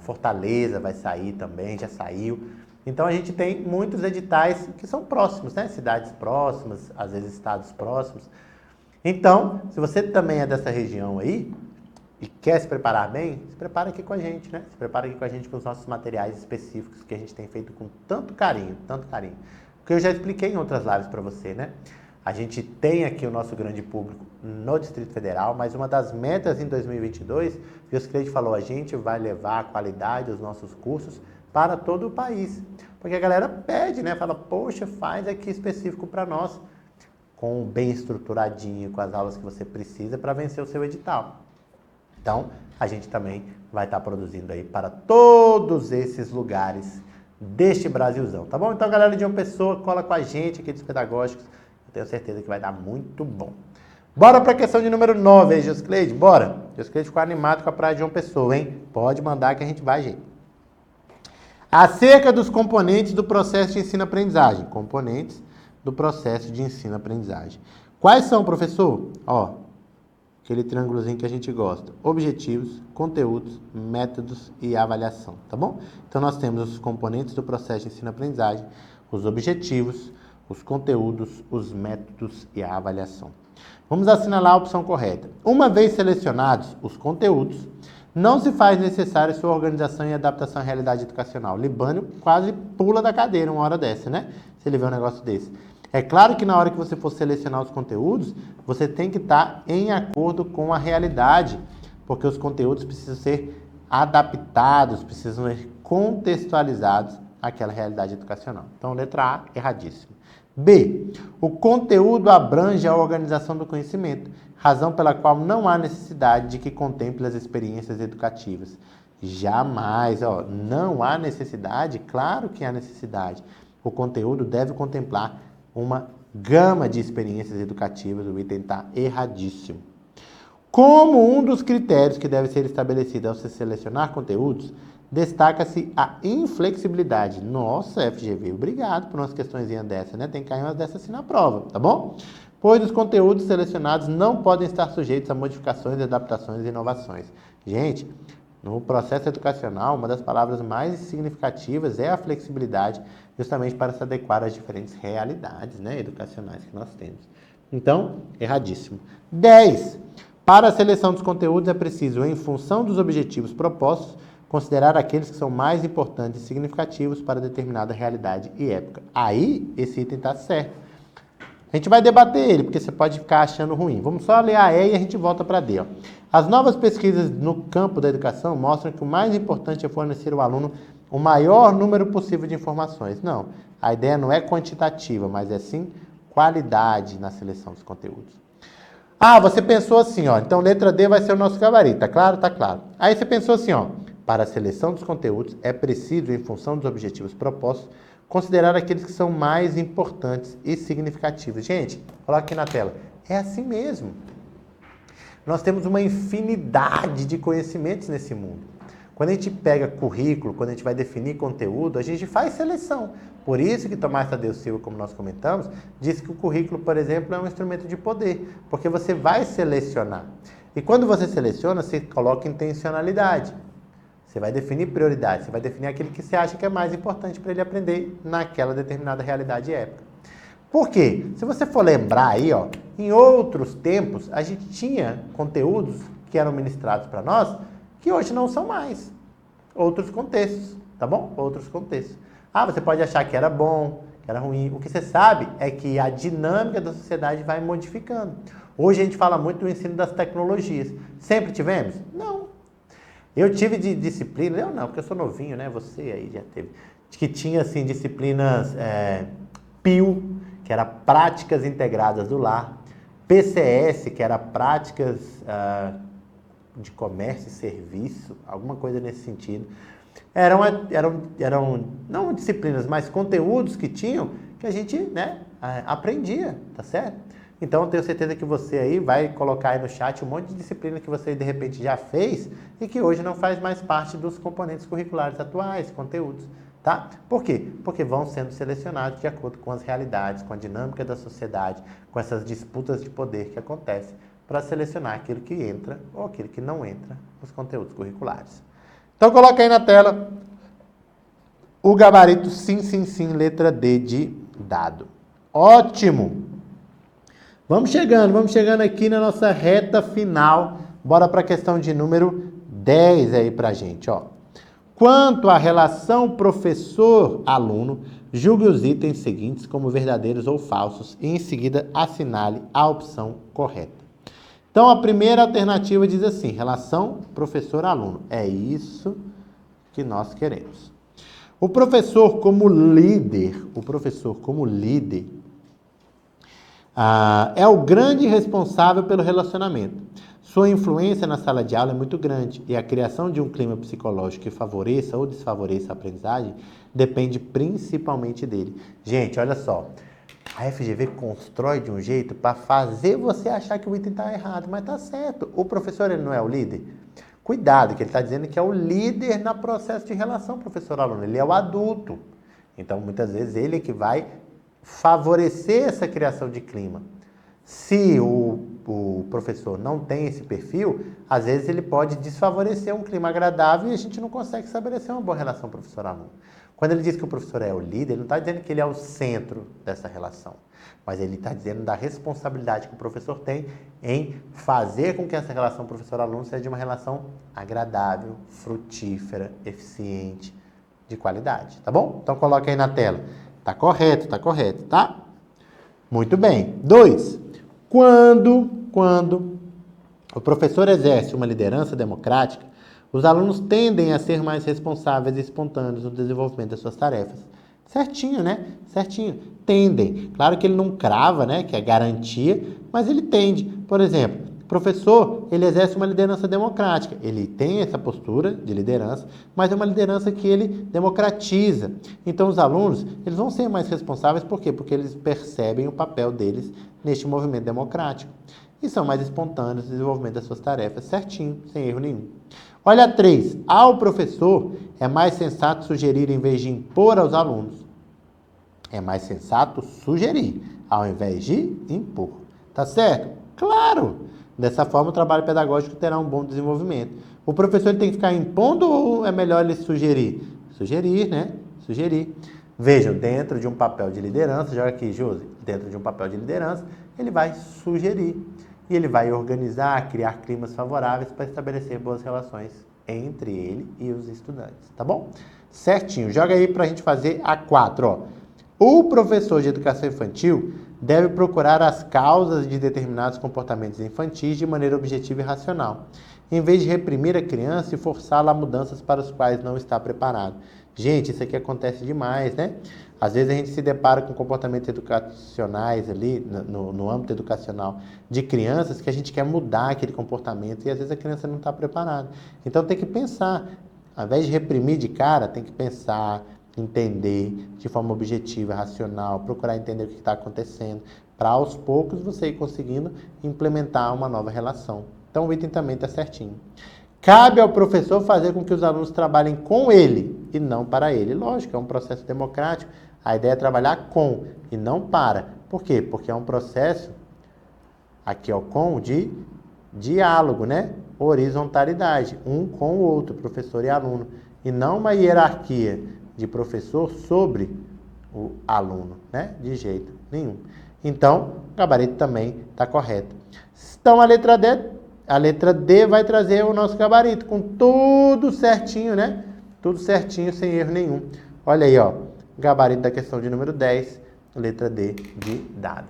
Fortaleza vai sair também, já saiu. Então a gente tem muitos editais que são próximos, né? Cidades próximas, às vezes estados próximos. Então, se você também é dessa região aí e quer se preparar bem, se prepara aqui com a gente, né? Se prepara aqui com a gente com os nossos materiais específicos que a gente tem feito com tanto carinho, tanto carinho. Porque eu já expliquei em outras lives para você, né? A gente tem aqui o nosso grande público no Distrito Federal, mas uma das metas em 2022, o Bioscred falou, a gente vai levar a qualidade dos nossos cursos para todo o país. Porque a galera pede, né? Fala, poxa, faz aqui específico para nós, com bem estruturadinho, com as aulas que você precisa para vencer o seu edital. Então, a gente também vai estar produzindo aí para todos esses lugares deste Brasilzão, tá bom? Então, galera de João Pessoa, cola com a gente aqui dos Pedagógicos. Eu tenho certeza que vai dar muito bom. Bora para a questão de número 9 aí, Joscleide? Bora! Joscleide ficou animado com a praia de João Pessoa, hein? Pode mandar que a gente vai, gente. Acerca dos componentes do processo de ensino-aprendizagem. Componentes do processo de ensino-aprendizagem. Quais são, professor? Ó, aquele triângulozinho que a gente gosta. Objetivos, conteúdos, métodos e avaliação, tá bom? Então, nós temos os componentes do processo de ensino-aprendizagem, os objetivos, os conteúdos, os métodos e a avaliação. Vamos assinalar a opção correta. Uma vez selecionados os conteúdos, não se faz necessária sua organização e adaptação à realidade educacional. Libânio quase pula da cadeira uma hora dessa, né? Se ele vê um negócio desse. É claro que na hora que você for selecionar os conteúdos, você tem que estar em acordo com a realidade, porque os conteúdos precisam ser adaptados, precisam ser contextualizados àquela realidade educacional. Então, letra A, erradíssimo. B. O conteúdo abrange a organização do conhecimento, razão pela qual não há necessidade de que contemple as experiências educativas. Jamais, ó, não há necessidade? Claro que há necessidade. O conteúdo deve contemplar uma gama de experiências educativas. O item está erradíssimo. Como um dos critérios que deve ser estabelecido ao se selecionar conteúdos, destaca-se a inflexibilidade. Nossa, FGV, obrigado por umas questõezinhas dessas, né? Tem que cair umas dessas assim na prova, tá bom? Pois os conteúdos selecionados não podem estar sujeitos a modificações, adaptações e inovações. Gente, no processo educacional, uma das palavras mais significativas é a flexibilidade, justamente para se adequar às diferentes realidades, né, educacionais que nós temos. Então, erradíssimo. 10. Para a seleção dos conteúdos é preciso, em função dos objetivos propostos, considerar aqueles que são mais importantes e significativos para determinada realidade e época. Aí, esse item está certo. A gente vai debater ele, porque você pode ficar achando ruim. Vamos só ler a E e a gente volta para D. Ó. As novas pesquisas no campo da educação mostram que o mais importante é fornecer ao aluno o maior número possível de informações. Não, a ideia não é quantitativa, mas é sim qualidade na seleção dos conteúdos. Ah, você pensou assim, ó, então letra D vai ser o nosso gabarito, tá claro? Tá claro. Aí você pensou assim, ó, para a seleção dos conteúdos é preciso, em função dos objetivos propostos, considerar aqueles que são mais importantes e significativos. Gente, coloca aqui na tela. É assim mesmo. Nós temos uma infinidade de conhecimentos nesse mundo. Quando a gente pega currículo, quando a gente vai definir conteúdo, a gente faz seleção. Por isso que Tomás Tadeu Silva, como nós comentamos, disse que o currículo, por exemplo, é um instrumento de poder, porque você vai selecionar. E quando você seleciona, você coloca intencionalidade. Você vai definir prioridades, você vai definir aquilo que você acha que é mais importante para ele aprender naquela determinada realidade e época. Por quê? Se você for lembrar aí, ó, em outros tempos, a gente tinha conteúdos que eram ministrados para nós que hoje não são mais. Outros contextos, tá bom? Outros contextos. Ah, você pode achar que era bom, que era ruim. O que você sabe é que a dinâmica da sociedade vai modificando. Hoje a gente fala muito do ensino das tecnologias. Sempre tivemos? Não. Eu tive de disciplina, eu não, porque eu sou novinho, né? Você aí já teve. Que tinha, assim, disciplinas PIL, que era Práticas Integradas do Lar, PCS, que era Práticas de Comércio e Serviço, alguma coisa nesse sentido. Eram não disciplinas, mas conteúdos que tinham que a gente, né, aprendia, tá certo? Então, eu tenho certeza que você aí vai colocar aí no chat um monte de disciplina que você, de repente, já fez e que hoje não faz mais parte dos componentes curriculares atuais, conteúdos, tá? Por quê? Porque vão sendo selecionados de acordo com as realidades, com a dinâmica da sociedade, com essas disputas de poder que acontecem para selecionar aquilo que entra ou aquilo que não entra nos conteúdos curriculares. Então, coloca aí na tela o gabarito sim, sim, sim, letra D de dado. Ótimo! Vamos chegando aqui na nossa reta final. Bora para a questão de número 10 aí pra gente, ó. Quanto à relação professor-aluno, julgue os itens seguintes como verdadeiros ou falsos e em seguida assinale a opção correta. Então, a primeira alternativa diz assim, relação professor-aluno. É isso que nós queremos. O professor como líder, é o grande responsável pelo relacionamento. Sua influência na sala de aula é muito grande e a criação de um clima psicológico que favoreça ou desfavoreça a aprendizagem depende principalmente dele. Gente, olha só, a FGV constrói de um jeito para fazer você achar que o item está errado, mas está certo. O professor ele não é o líder? Cuidado, que ele está dizendo que é o líder no processo de relação professor-aluno, ele é o adulto. Então, muitas vezes, ele é que vai favorecer essa criação de clima. Se o professor não tem esse perfil, às vezes ele pode desfavorecer um clima agradável e a gente não consegue estabelecer uma boa relação professor-aluno. Quando ele diz que o professor é o líder, ele não está dizendo que ele é o centro dessa relação, mas ele está dizendo da responsabilidade que o professor tem em fazer com que essa relação professor-aluno seja uma relação agradável, frutífera, eficiente, de qualidade, tá bom? Então coloca aí na tela. Tá correto, tá? Muito bem. 2. Quando o professor exerce uma liderança democrática, os alunos tendem a ser mais responsáveis e espontâneos no desenvolvimento das suas tarefas. Certinho, né? Certinho. Tendem. Claro que ele não crava, né? Que é garantia, mas ele tende. Por exemplo, o professor, ele exerce uma liderança democrática. Ele tem essa postura de liderança, mas é uma liderança que ele democratiza. Então, os alunos, eles vão ser mais responsáveis, por quê? Porque eles percebem o papel deles neste movimento democrático. E são mais espontâneos no desenvolvimento das suas tarefas, certinho, sem erro nenhum. Olha 3. Ao professor, é mais sensato sugerir em vez de impor aos alunos. É mais sensato sugerir, ao invés de impor. Tá certo? Claro! Dessa forma, o trabalho pedagógico terá um bom desenvolvimento. O professor ele tem que ficar impondo ou é melhor ele sugerir? Sugerir, né? Sugerir. Vejam, dentro de um papel de liderança, joga aqui, Josi, dentro de um papel de liderança, ele vai sugerir. E ele vai organizar, criar climas favoráveis para estabelecer boas relações entre ele e os estudantes, tá bom? Certinho. Joga aí para a gente fazer a 4, ó. O professor de educação infantil deve procurar as causas de determinados comportamentos infantis de maneira objetiva e racional, em vez de reprimir a criança e forçá-la a mudanças para as quais não está preparado. Gente, isso aqui acontece demais, né? Às vezes a gente se depara com comportamentos educacionais ali, no âmbito educacional, de crianças que a gente quer mudar aquele comportamento e às vezes a criança não está preparada. Então tem que pensar, ao invés de reprimir de cara, tem que pensar, entender de forma objetiva, racional, procurar entender o que está acontecendo, para aos poucos você ir conseguindo implementar uma nova relação. Então o item também está certinho. Cabe ao professor fazer com que os alunos trabalhem com ele e não para ele. Lógico, é um processo democrático. A ideia é trabalhar com e não para. Por quê? Porque é um processo, aqui ó, com de diálogo, né? Horizontalidade, um com o outro, professor e aluno. E não uma hierarquia de professor sobre o aluno, né? De jeito nenhum. Então, o gabarito também está correto. Então, a letra D vai trazer o nosso gabarito, com tudo certinho, né? Tudo certinho, sem erro nenhum. Olha aí, ó. Gabarito da questão de número 10, letra D de dado.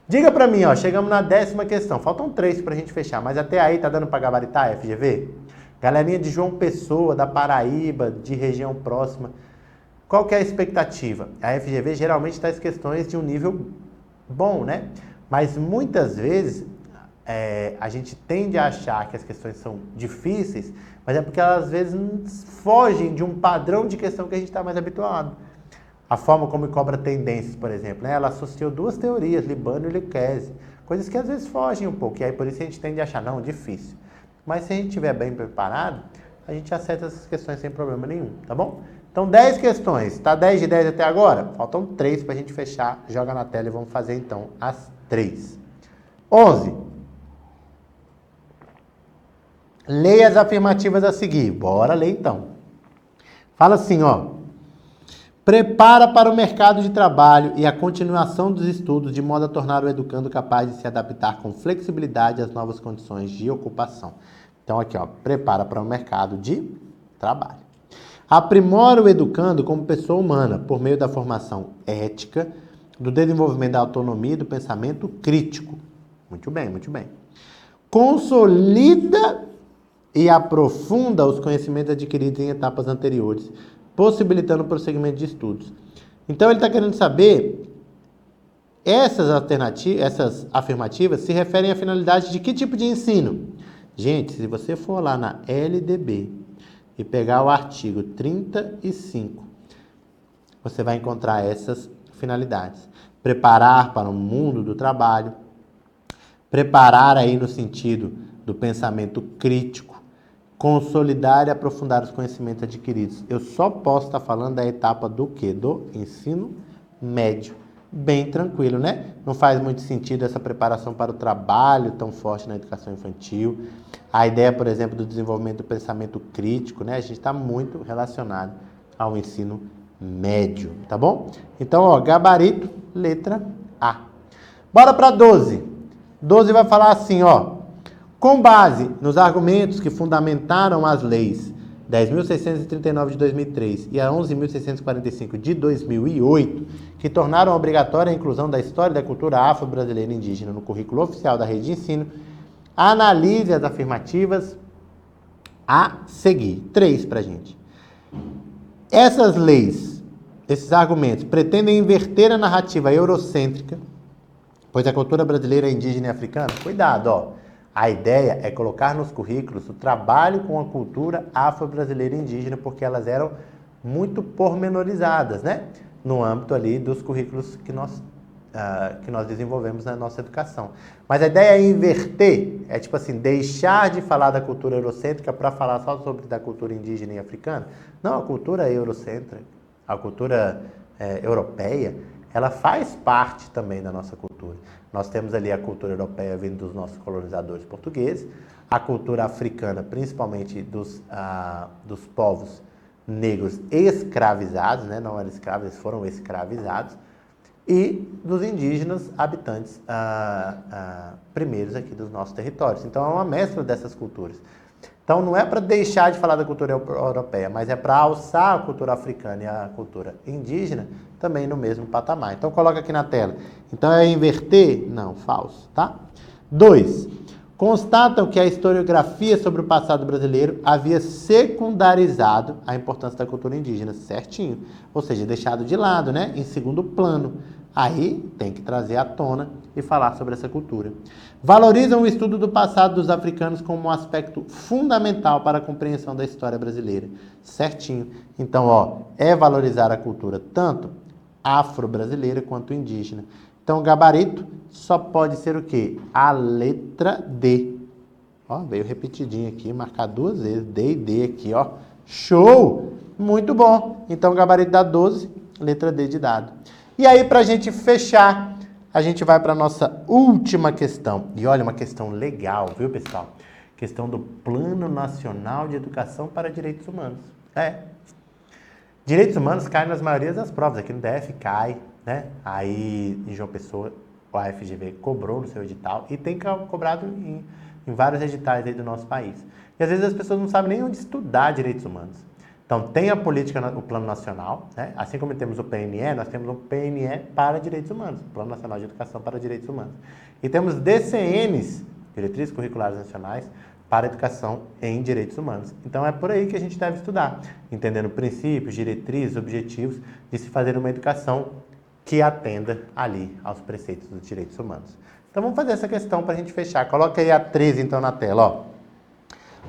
Diga pra mim, ó. Chegamos na 10ª questão. Faltam 3 pra gente fechar, mas até aí tá dando pra gabaritar a FGV? Galerinha de João Pessoa, da Paraíba, de região próxima. Qual que é a expectativa? A FGV geralmente traz questões de um nível bom, né? Mas muitas vezes a gente tende a achar que as questões são difíceis, mas é porque elas às vezes fogem de um padrão de questão que a gente está mais habituado. A forma como cobra tendências, por exemplo, né? Ela associou 2 teorias, Libano e Lucchesi, coisas que às vezes fogem um pouco, e aí por isso a gente tende a achar, não, difícil. Mas se a gente estiver bem preparado, a gente acerta essas questões sem problema nenhum, tá bom? Então 10 questões, tá 10 de 10 até agora? Faltam 3 para a gente fechar, joga na tela e vamos fazer então as 3. 11. Leia as afirmativas a seguir. Bora ler então. Fala assim, ó. Prepara para o mercado de trabalho e a continuação dos estudos de modo a tornar o educando capaz de se adaptar com flexibilidade às novas condições de ocupação. Então aqui, ó, prepara para o mercado de trabalho. Aprimora o educando como pessoa humana por meio da formação ética, do desenvolvimento da autonomia e do pensamento crítico. Muito bem, muito bem. Consolida e aprofunda os conhecimentos adquiridos em etapas anteriores, possibilitando o prosseguimento de estudos. Então ele está querendo saber, essas afirmativas se referem à finalidade de que tipo de ensino? Gente, se você for lá na LDB e pegar o artigo 35, você vai encontrar essas finalidades. Preparar para o mundo do trabalho, preparar aí no sentido do pensamento crítico, consolidar e aprofundar os conhecimentos adquiridos. Eu só posso estar falando da etapa do quê? Do ensino médio. Bem tranquilo, né? Não faz muito sentido essa preparação para o trabalho tão forte na educação infantil. A ideia, por exemplo, do desenvolvimento do pensamento crítico, né? A gente está muito relacionado ao ensino médio, tá bom? Então, ó, gabarito, letra A. Bora para 12. 12 vai falar assim, ó. Com base nos argumentos que fundamentaram as leis 10.639 de 2003 e a 11.645 de 2008, que tornaram obrigatória a inclusão da história e da cultura afro-brasileira e indígena no currículo oficial da rede de ensino, analise as afirmativas a seguir. 3 pra gente. Essas leis, esses argumentos, pretendem inverter a narrativa eurocêntrica, pois a cultura brasileira é indígena e africana? Cuidado, ó. A ideia é colocar nos currículos o trabalho com a cultura afro-brasileira e indígena, porque elas eram muito pormenorizadas, né? No âmbito ali dos currículos que nós desenvolvemos na nossa educação. Mas a ideia é inverter, é tipo assim, deixar de falar da cultura eurocêntrica para falar só sobre da cultura indígena e africana. Não, a cultura eurocêntrica, a cultura europeia, ela faz parte também da nossa cultura. Nós temos ali a cultura europeia vindo dos nossos colonizadores portugueses, a cultura africana, principalmente dos povos negros escravizados, né? Não eram escravos, eles foram escravizados, e dos indígenas habitantes primeiros aqui dos nossos territórios. Então é uma mescla dessas culturas. Então não é para deixar de falar da cultura europeia, mas é para alçar a cultura africana e a cultura indígena também no mesmo patamar. Então coloca aqui na tela. Então é inverter? Não, falso, tá? 2. Constatam que a historiografia sobre o passado brasileiro havia secundarizado a importância da cultura indígena, certinho. Ou seja, deixado de lado, né? Em segundo plano. Aí tem que trazer à tona e falar sobre essa cultura. Valorizam o estudo do passado dos africanos como um aspecto fundamental para a compreensão da história brasileira. Certinho. Então, ó, é valorizar a cultura tanto afro-brasileira quanto indígena. Então, o gabarito só pode ser o quê? A letra D. Ó, veio repetidinho aqui, marcar 2 vezes. D e D aqui, ó. Show! Muito bom. Então, o gabarito dá 12, letra D de dado. E aí, para a gente fechar, a gente vai para a nossa última questão. E olha, uma questão legal, viu, pessoal? Questão do Plano Nacional de Educação para Direitos Humanos. Direitos humanos caem nas maiorias das provas. Aqui no DF cai, né? Aí, em João Pessoa, o FGV cobrou no seu edital e tem cobrado em vários editais aí do nosso país. E às vezes as pessoas não sabem nem onde estudar direitos humanos. Então, tem a política, o Plano Nacional, né? Assim como temos o PNE, nós temos um PNE para Direitos Humanos, Plano Nacional de Educação para Direitos Humanos. E temos DCNs, Diretrizes Curriculares Nacionais, para Educação em Direitos Humanos. Então, é por aí que a gente deve estudar, entendendo princípios, diretrizes, objetivos de se fazer uma educação que atenda ali aos preceitos dos direitos humanos. Então, vamos fazer essa questão para a gente fechar. Coloca aí a 13, então, na tela, ó.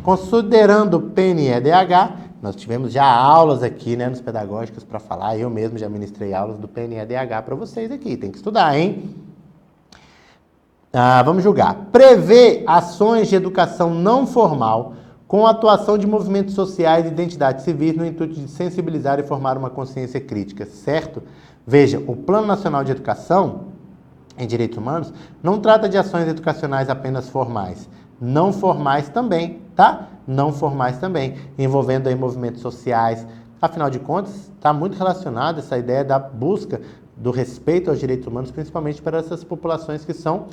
Considerando o PNEDH, nós tivemos já aulas aqui, né, nos pedagógicos para falar, eu mesmo já ministrei aulas do PNEDH para vocês aqui, tem que estudar, hein? Vamos julgar. Prevê ações de educação não formal com a atuação de movimentos sociais e identidades civis no intuito de sensibilizar e formar uma consciência crítica, certo? Veja, o Plano Nacional de Educação em Direitos Humanos não trata de ações educacionais apenas formais, não formais também. tá? Não formais também, envolvendo aí movimentos sociais. Afinal de contas, está muito relacionado essa ideia da busca do respeito aos direitos humanos, principalmente para essas populações que são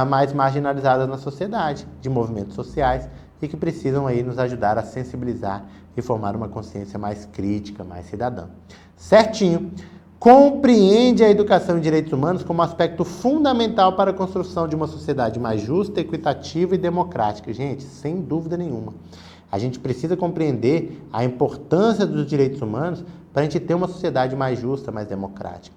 mais marginalizadas na sociedade, de movimentos sociais, e que precisam aí nos ajudar a sensibilizar e formar uma consciência mais crítica, mais cidadã. Certinho. Compreende a educação em direitos humanos como aspecto fundamental para a construção de uma sociedade mais justa, equitativa e democrática. Gente, sem dúvida nenhuma. A gente precisa compreender a importância dos direitos humanos para a gente ter uma sociedade mais justa, mais democrática.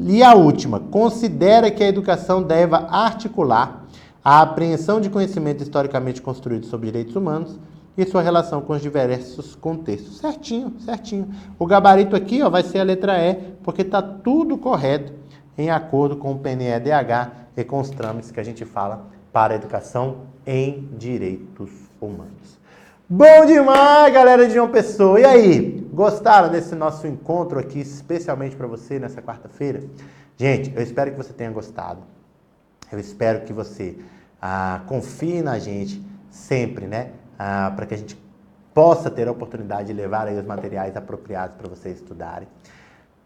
E a última, considera que a educação deve articular a apreensão de conhecimento historicamente construído sobre direitos humanos e sua relação com os diversos contextos. Certinho, certinho. O gabarito aqui vai ser a letra E, porque está tudo correto em acordo com o PNEDH e com os trâmites que a gente fala para a educação em direitos humanos. Bom demais, galera de João Pessoa! E aí, gostaram desse nosso encontro aqui, especialmente para você nessa quarta-feira? Gente, eu espero que você tenha gostado. Eu espero que você confie na gente sempre, né? Para que a gente possa ter a oportunidade de levar aí os materiais apropriados para vocês estudarem.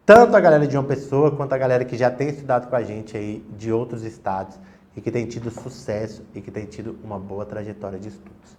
Tanto a galera de João Pessoa, quanto a galera que já tem estudado com a gente aí de outros estados e que tem tido sucesso e que tem tido uma boa trajetória de estudos.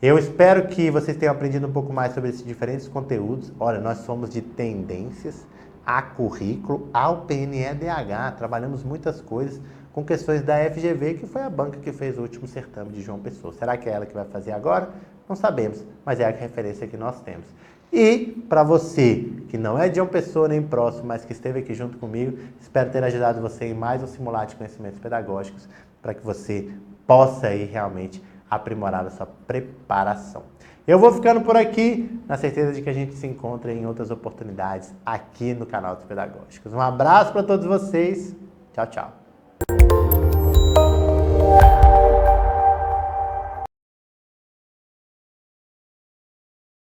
Eu espero que vocês tenham aprendido um pouco mais sobre esses diferentes conteúdos. Olha, nós somos de tendências a currículo ao PNEDH, trabalhamos muitas coisas com questões da FGV, que foi a banca que fez o último certame de João Pessoa. Será que é ela que vai fazer agora? Não sabemos, mas é a referência que nós temos. E para você que não é de João Pessoa nem próximo, mas que esteve aqui junto comigo, espero ter ajudado você em mais um simulado de conhecimentos pedagógicos para que você possa aí realmente aprimorar a sua preparação. Eu vou ficando por aqui, na certeza de que a gente se encontra em outras oportunidades aqui no canal dos Pedagógicos. Um abraço para todos vocês. Tchau, tchau.